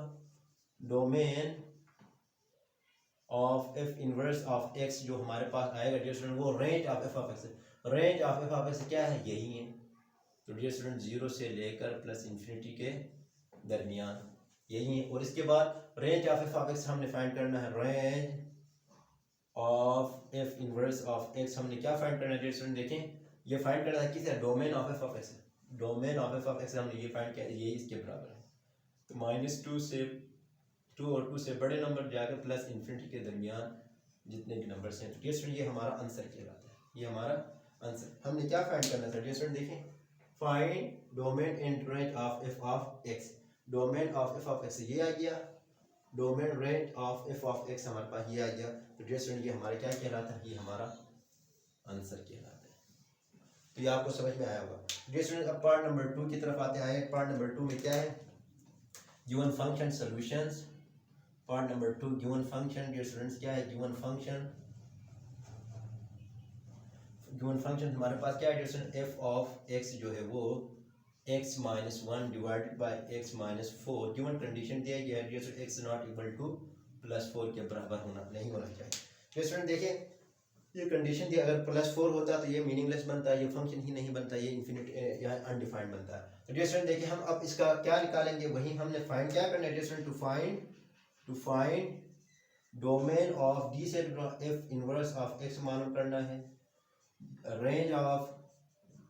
domain of f inverse of x जो हमारे पास आएगा डियर स्टूडेंट वो range of F of x, range of F of x क्या है, यही है। तो डियर स्टूडेंट जीरो से लेकर प्लस इन्फिनिटी के दरमियान यही है। और इसके बाद range of F of x हमने फाइंड करना है, range of f inverse of x हमने क्या फाइंड करना है डियर स्टूडेंट, देखें ये फाइंड करना है किस है, domain of F of x, domain of F of x हमने ये फाइंड किया, ये इसके बराबर है। तो -2 से 2 और 2 से बड़े नंबर जाकर प्लस इन्फिनिटी के दरमियान जितने भी नंबर हैं, डियर स्टूडेंट ये हमारा आंसर कहलाता है, ये हमारा आंसर। हमने क्या फाइंड करना था डियर स्टूडेंट, देखें find domain and range of F of x, domain of F of X ये आ गया, domain range of F of x हमारे पास ये आ गया। तो डियर स्टूडेंट ये हमारा क्या कहलाता है, ये हमारा आंसर कहलाता है। तो ये आपको समझ में आया होगा डियर स्टूडेंट। अब पार्ट नंबर 2 की तरफ आते हैं। पार्ट नंबर 2 में क्या है, given function solutions. Part number 2 given function dear students क्या है, गिवन फंक्शन, गिवन फंक्शन हमारे पास क्या है dear student, f of x जो है वो x minus 1 divided by x minus 4, given condition दिया गया है dear student, x not equal to +4 के बराबर होना नहीं होना चाहिए। डियर स्टूडेंट देखिए ये कंडीशन थी, अगर +4 होता तो ये मीनिंगलेस बनता है, ये फंक्शन ही नहीं बनता, ये इन्फिनिट या अनडिफाइंड बनता है। तो डियर स्टूडेंट देखिए हम अब इसका क्या निकालेंगे, वही हमने फाइंड क्या करना है dear student, to find domain of d से एफ इनवर्स ऑफ एक्स मालूम करना है, range of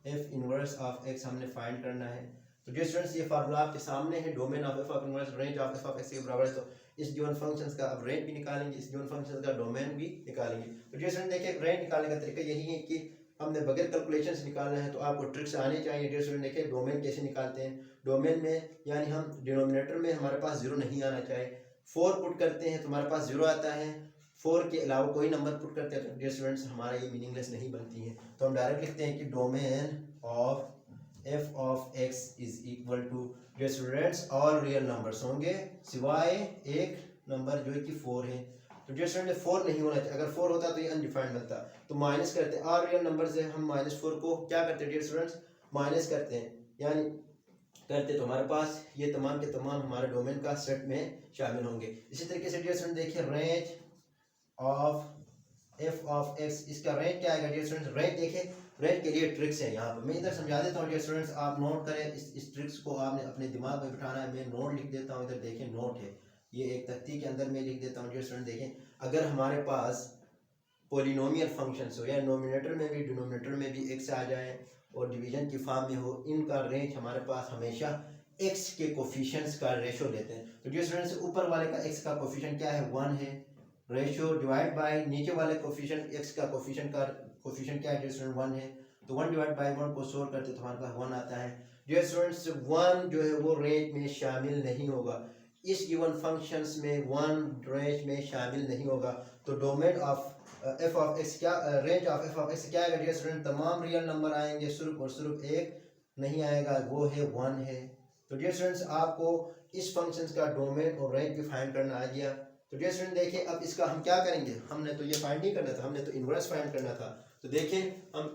f inverse of x हमने फाइंड करना है। तो डियर स्टूडेंट्स ये फार्मूला आपके सामने है, domain of F of inverse range of F of x के बराबर है। तो इस गिवन फंक्शंस का अब रेंज भी निकालेंगे, इस गिवन फंक्शंस का डोमेन भी निकालेंगे। तो डियर स्टूडेंट देखिए रेंज निकालने का तरीका यही है कि हमने बगैर कैलकुलेशन से निकालना है, तो आपको ट्रिक्स आनी चाहिए। डियर स्टूडेंट देखिए डोमेन कैसे निकालते हैं, डोमेन में यानी हम डिनोमिनेटर में हमारे पास जीरो नहीं आना चाहिए, 4 पुट करते हैं तो हमारे पास जीरो आता है, 4 के अलावा कोई नंबर पुट करते हैं तो डियर स्टूडेंट्स हमारा ये मीनिंगलेस नहीं बनती है। तो हम डायरेक्ट लिखते हैं कि domain of F of x is equal to dear students all real numbers होंगे सिवाय एक नंबर जो कि 4 है। तो डियर स्टूडेंट 4 नहीं होना चाहिए, अगर 4 होता तो ये अनडिफाइंड बनता। तो माइनस करते हैं, ऑल रियल नंबर से हम -4 को क्या करते हैं डियर स्टूडेंट्स, माइनस करते हैं, यानी करते तो हमारे पास ये तमाम के तमाम हमारे डोमेन का सेट में शामिल होंगे। इसी तरीके से डियर स्टूडेंट देखिए range of F of x, इसका रेंज क्या आएगा डियर स्टूडेंट्स, रेंज देखिए रेंज के लिए ट्रिक्स है यहाँ पर, मैं इधर समझा देता हूँ डियर स्टूडेंट्स, आप नोट करें, इस ट्रिक्स को आपने अपने दिमाग में बिठाना है। मैं नोट लिख देता हूँ, इधर देखें नोट है, ये एक तख्ती के अंदर मैं लिख देता हूँ डियर स्टूडेंट। देखें अगर हमारे पास पोलिनोमियल फंक्शंस हो या नोमिनेटर में भी डिनोमिनेटर में भी एक्स आ जाए और डिवीजन की फॉर्म में हो, इनका रेंज हमारे पास हमेशा एक्स के कोफिशिएंट्स का रेशो लेते हैं। तो डियर स्टूडेंट्स ऊपर वाले का एक्स का कोफिशिएंट क्या है, 1 है, रेशो डिवाइड बाय नीचे वाले कोफिशिएंट एक्स का कोफिशिएंट क्या है डियर स्टूडेंट, 1 है। तो 1 डिवाइड बाय 1 को सोल्व करते तो हमारे पास 1 आता है। डियर स्टूडेंट्स 1 जो है वो रेंज में शामिल नहीं होगा, इस गिवन फंक्शंस में 1 रेंज में शामिल नहीं होगा। तो domain of F of x क्या, range of F of x क्या आएगा डियर स्टूडेंट, तमाम रियल नंबर आएंगे, सिर्फ और सिर्फ एक नहीं आएगा, वो है 1 है। तो डियर स्टूडेंट्स आपको इस फंक्शंस का डोमेन और रेंज भी फाइंड करना आ गया। तो डियर स्टूडेंट देखिए अब इसका हम क्या करेंगे, हमने तो ये फाइंड नहीं करना था, हमने तो इनवर्स फाइंड करना था। तो देखिए हम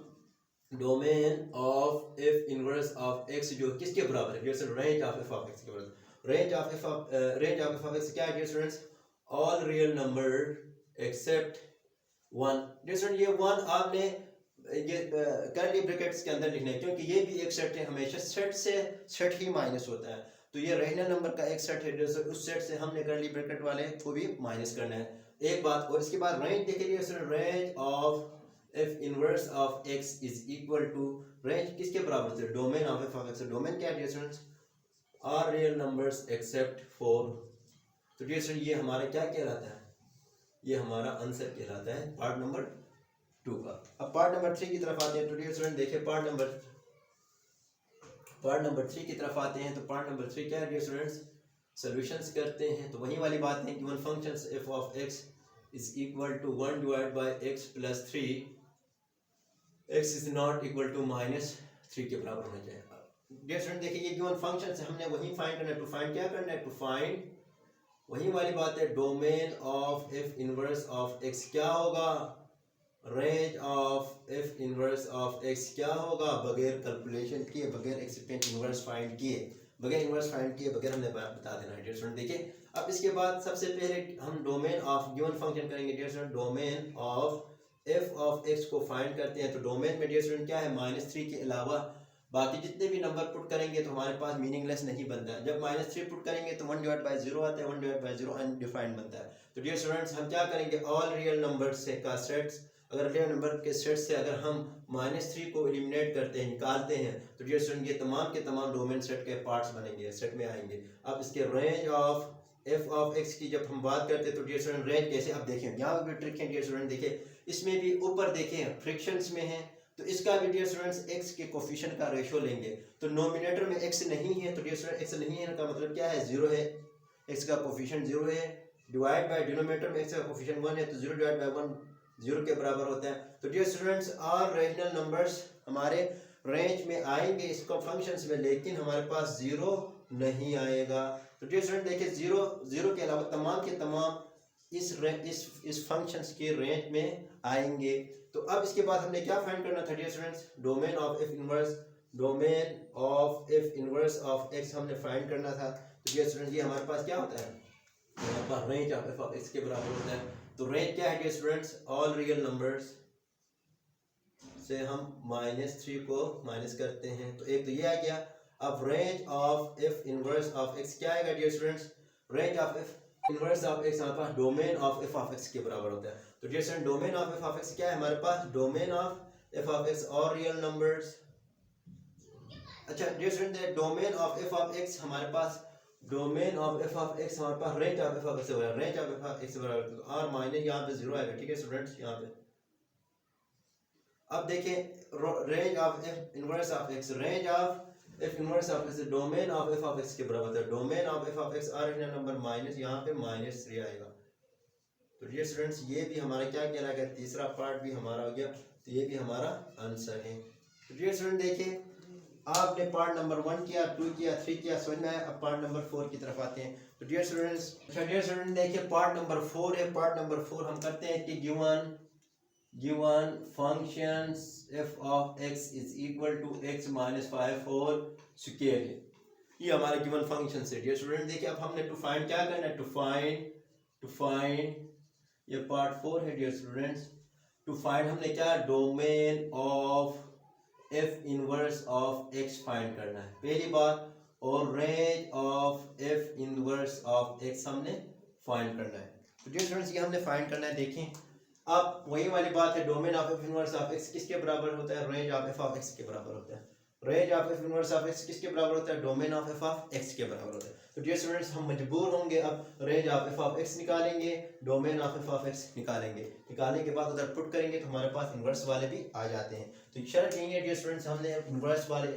domain of f inverse of x जो किसके बराबर है dear student, range of F of x के बराबर। Range of F of x क्या है dear students, all real number except 1। Dear student ये 1 आपने ये कर्ली ब्रैकेट्स के अंदर लिखना है, क्योंकि ये भी एक सेट है, हमेशा सेट से सेट ही माइनस होता है। तो ये रहने नंबर का एक सेट है, उस सेट से हमने कर्ली ब्रैकेट वाले को भी माइनस करना है, एक बात। और इसके बाद रेंज देखिए, range of f inverse of x is equal to, range किसके बराबर है, domain of F of x. Domain क्या है dear students, R real numbers except 4। तो डियर स्टूडेंट ये हमारा क्या कहलाता है, ये हमारा आंसर कहलाता है पार्ट नंबर 2 का। अब पार्ट नंबर 3 की तरफ आते हैं। तो डियर स्टूडेंट देखिए पार्ट पार्ट नंबर 3 की तरफ आते हैं। तो पार्ट नंबर 3 क्या है डियर स्टूडेंट्स, सॉल्यूशंस करते हैं। तो वही वाली बात है, given functions f of x is equal to 1 divide by x plus 3, x is not equal to -3 के बराबर होना चाहिए। डियर स्टूडेंट देखिए, ये गिवन फंक्शंस हमने वही फाइंड करना है। टू फाइंड क्या करना है, टू फाइंड वही वाली बात है, domain of f inverse of x क्या होगा, range of f inverse of x क्या होगा, बगैर कैलकुलेशन किए, बगैर एक्सिपेंट इनवर्स फाइंड किए, बगैर इनवर्स फाइंड किए बगैर हमने बता देना है डियर स्टूडेंट। देखिए अब इसके बाद सबसे पहले हम डोमेन ऑफ गिवन फंक्शन करेंगे dear student. Domain of f of x को फाइंड करते हैं। तो डोमेन में डियर स्टूडेंट क्या है, -3 के अलावा बाकी जितने भी नंबर पुट करेंगे तो हमारे पास मीनिंगलेस नहीं बनता है। जब -3 पुट करेंगे तो 1 डिवाइड बाय 0 आता है, 1 डिवाइड बाय 0 अनडिफाइंड बनता है। तो डियर स्टूडेंट्स हम क्या करेंगे, ऑल रियल नंबर से का सेट्स, अगर रियल नंबर के सेट से अगर हम -3 को एलिमिनेट करते हैं, निकालते हैं, तो डियर स्टूडेंट ये तमाम के तमाम डोमेन सेट के पार्ट्स बनेंगे, सेट में आएंगे। अब इसके range of f of x की जब हम बात करते हैं तो डियर स्टूडेंट रेंज कैसे, अब देखें यहाँ भी ट्रिक है डियर स्टूडेंट। देखिए इसमें भी ऊपर देखें फ्रिक्शंस में है, तो इसका भी डियर स्टूडेंट्स x के कोफिशिएंट का रेशियो लेंगे। तो नोमिनेटर में x नहीं है, तो डियर स्टूडेंट x नहीं है का मतलब क्या है, 0 है, x का कोफिशिएंट 0 है। डिवाइड बाय डिनोमिनेटर में x का कोफिशिएंट 1 है, तो 0 डिवाइड बाय 1 0 के बराबर होता है। तो dear students all rational numbers हमारे रेंज में आएंगे इसको फंक्शंस में, लेकिन हमारे पास 0 नहीं आएगा। तो डियर स्टूडेंट देखिए 0 के अलावा तमाम के तमाम इस फंक्शंस के रेंज में आएंगे। तो अब इसके बाद हमने क्या फाइंड करना था dear students, domain of f inverse, domain of f inverse of x हमने फाइंड करना था। तो डियर स्टूडेंट्स ये हमारे पास क्या होता है, हमारे पास range of f of x के बराबर होता है। तो रेंज क्या है dear students, all real numbers से हम -3 को माइनस करते हैं, तो एक तो ये आ गया। अब range of f inverse of x क्या आएगा dear students, range of f inverse of x हमारे पास domain of f of x के बराबर होता है। तो dear student domain of f of x क्या है हमारे पास, domain of f of x और रियल नंबर्स। अच्छा dear student domain of f of x हमारे पास, domain of f of x हमारे पास range of f of x बराबर, range of f of x बराबर, तो और माइनस यहाँ पे 0 आएगा, ठीक है स्टूडेंट्स यहाँ पे। अब देखें range of f inverse of x, range of f inverse of x domain of f of x के बराबर है। Domain of f of x और नंबर माइनस यहाँ पे -3 आएगा। तो डियर स्टूडेंट्स ये भी हमारा क्या कहलाएगा, तीसरा पार्ट भी हमारा हो गया, तो ये भी हमारा आंसर है। तो डियर स्टूडेंट देखिए आपने पार्ट नंबर 1 किया, 2 किया, 3 किया, समझ में आया। अब पार्ट नंबर 4 की तरफ आते हैं। तो डियर स्टूडेंट्स, अच्छा डियर स्टूडेंट देखिए पार्ट नंबर 4 है। पार्ट नंबर 4 हम करते हैं कि given functions f of x is equal to x minus 5 whole square है, ये हमारे गिवन फंक्शन है डियर स्टूडेंट। देखिए अब हमने टू फाइंड क्या करना है, टू फाइंड ये पार्ट 4 है डियर स्टूडेंट्स। टू फाइंड हमने क्या, domain of f inverse of x find करना है पहली बात, और range of f inverse of x हमने फाइंड करना है। तो डियर स्टूडेंट्स ये हमने फाइंड करना है। देखें अब वही वाली बात है, domain of f inverse of x किसके बराबर होता है, range of f of x के बराबर होता है। Range of f inverse of x किसके बराबर होता है, domain of f of x के बराबर होता है। तो डियर स्टूडेंट्स हम मजबूर होंगे अब range of f of x निकालेंगे, domain of f of x निकालेंगे, निकालने के बाद उधर पुट करेंगे तो हमारे पास इनवर्स वाले भी आ जाते हैं। तो शर्त यही है डियर स्टूडेंट्स, हमने इनवर्स वाले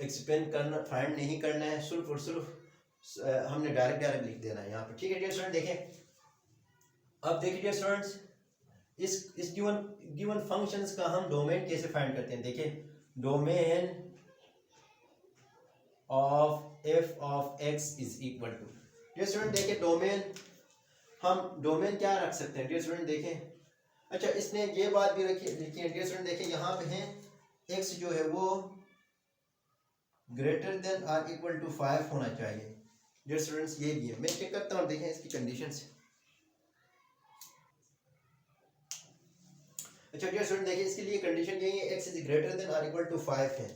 एक्सपेंड करना, फाइंड नहीं करना है, सिर्फ और सिर्फ हमने डायरेक्ट लिख देना है यहाँ पे, ठीक है डियर स्टूडेंट। देखें अब देखिए डियर स्टूडेंट्स इस गिवन फंक्शंस का हम डोमेन कैसे फाइंड करते हैं। देखिए domain of f of x is equal to, dear student देखिए डोमेन, हम डोमेन क्या रख सकते हैं डियर स्टूडेंट देखें। अच्छा इसने ये बात भी लिखी है डियर स्टूडेंट, देखिए यहाँ पे है x जो है वो greater than or equal to 5 होना चाहिए डियर स्टूडेंट्स, ये भी है। मैं चेक करता हूँ, देखें इसकी कंडीशंस। अच्छा डियर स्टूडेंट देखिए इसके लिए कंडीशन यही है, x is greater than or equal to 5 है।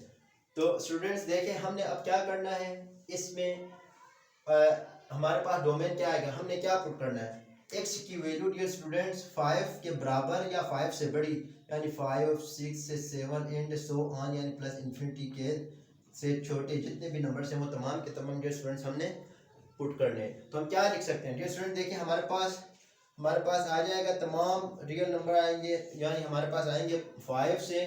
तो स्टूडेंट्स देखें हमने अब क्या करना है, इसमें हमारे पास डोमेन क्या आएगा, हमने क्या पुट करना है, x की वैल्यू डियर स्टूडेंट्स 5 के बराबर या 5 से बड़ी, यानी 5, 6 से 7 एंड सो ऑन, यानी प्लस इन्फिनिटी के से छोटे जितने भी नंबर्स हैं वो तमाम के तमाम डियर स्टूडेंट्स हमने पुट करने हैं। तो हम क्या लिख सकते हैं डियर स्टूडेंट, देखिए हमारे पास आ जाएगा तमाम रियल नंबर आएंगे, यानी हमारे पास आएंगे 5 से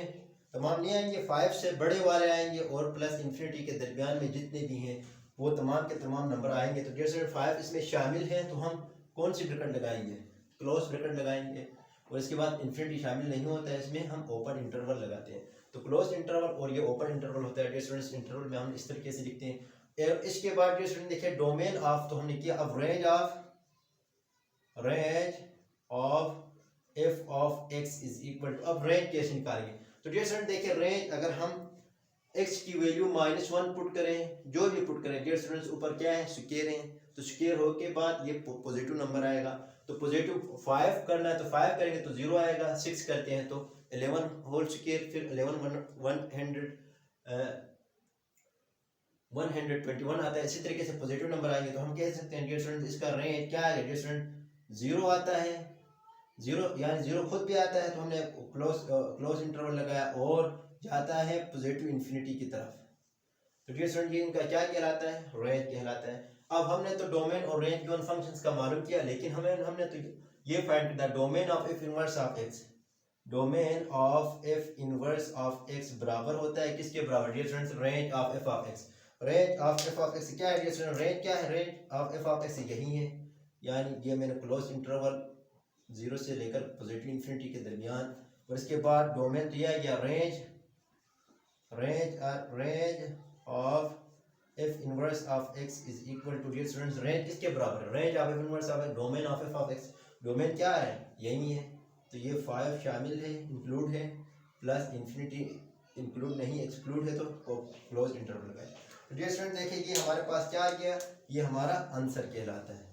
तमाम नहीं आएंगे, 5 से बड़े वाले आएंगे और प्लस इन्फिनिटी के दरमियान में जितने भी हैं वो तमाम के तमाम नंबर आएंगे। तो डियर स्टूडेंट 5 इसमें शामिल हैं, तो हम कौन सी ब्रैकेट लगाएंगे? क्लोज ब्रैकेट लगाएंगे। और इसके बाद इन्फिनिटी शामिल नहीं होता है, इसमें हम ओपन इंटरवल लगाते हैं। तो क्लोज इंटरवल और ये ओपन इंटरवल होता है। डियर स्टूडेंट्स इंटरवल में हम इस तरीके से लिखते हैं। इसके बाद डियर स्टूडेंट देखिए डोमेन ऑफ, तो हमने किया अब range of F of x is equal to, अब रेंज कैसे निकालेंगे? तो डियर स्टूडेंट देखिए रेंज अगर हम x की वैल्यू -1 पुट करें, जो भी पुट करें डियर स्टूडेंट्स, ऊपर क्या है स्क्वायर है, तो स्क्वायर हो के बाद ये पॉजिटिव नंबर आएगा। तो पॉजिटिव 5 करना है तो 5 करेंगे तो 0 आएगा, 6 करते हैं तो 11 होल स्क्वायर, फिर 121 आता है। इसी तरीके से पॉजिटिव नंबर आएंगे तो हम कह सकते हैं डियर स्टूडेंट इसका रेंज क्या है? डियर स्टूडेंट 0 आता है, 0 यानी 0 खुद भी आता है, तो हमने क्लोज इंटरवल लगाया और जाता है पॉजिटिव इन्फिनिटी की तरफ। तो डियर स्टूडेंट ये इनका क्या कहलाता है? रेंज कहलाता है। अब हमने तो डोमेन और रेंज गिवन फंक्शंस का मालूम किया, लेकिन हमने तो ये फाइंड किया domain of f inverse of x. Domain of f inverse of x बराबर होता है किसके बराबर? Dear students range of F of x. Range of F of x क्या है डियर स्टूडेंट? रेंज क्या है? Range of F of x यही है, यानी ये मैंने क्लोज इंटरवल 0 से लेकर पॉजिटिव इन्फिनिटी के दरमियान, और इसके बाद डोमेन दिया गया range of f inverse of x is equal to, dear students range किसके बराबर है? Range of f inverse of x, domain of F of x. Domain क्या है? यही है, तो ये 5 शामिल है, इंक्लूड है, प्लस इन्फिनिटी इंक्लूड नहीं एक्सक्लूड है, तो क्लोज इंटरवल लगाए। तो डियर स्टूडेंट देखिए ये हमारे पास क्या आ गया? ये हमारा आंसर कहलाता है,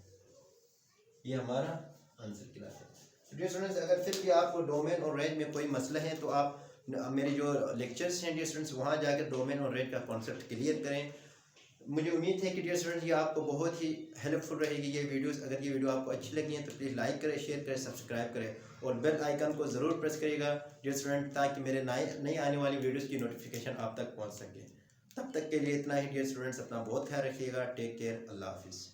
ये हमारा आंसर कहलाता है। तो डियर स्टूडेंट्स अगर फिर भी आपको डोमेन और रेंज में कोई मसला है तो आप मेरे जो लेक्चर्स हैं डियर स्टूडेंट्स वहाँ जाकर डोमेन और रेंज का कॉन्सेप्ट क्लियर करें। मुझे उम्मीद है कि डियर स्टूडेंट्स ये आपको बहुत ही हेल्पफुल रहेगी ये वीडियोस। अगर ये वीडियो आपको अच्छी लगी है तो प्लीज़ लाइक करें, शेयर करें, सब्सक्राइब करें और बेल आइकन को ज़रूर प्रेस करिएगा डियर स्टूडेंट, ताकि मेरे नई आने वाली वीडियोस की नोटिफिकेशन आप तक पहुंच सके। तब तक के लिए इतना ही डियर स्टूडेंट्स, अपना बहुत ख्याल रखिएगा। टेक केयर, अल्लाह हाफिज़।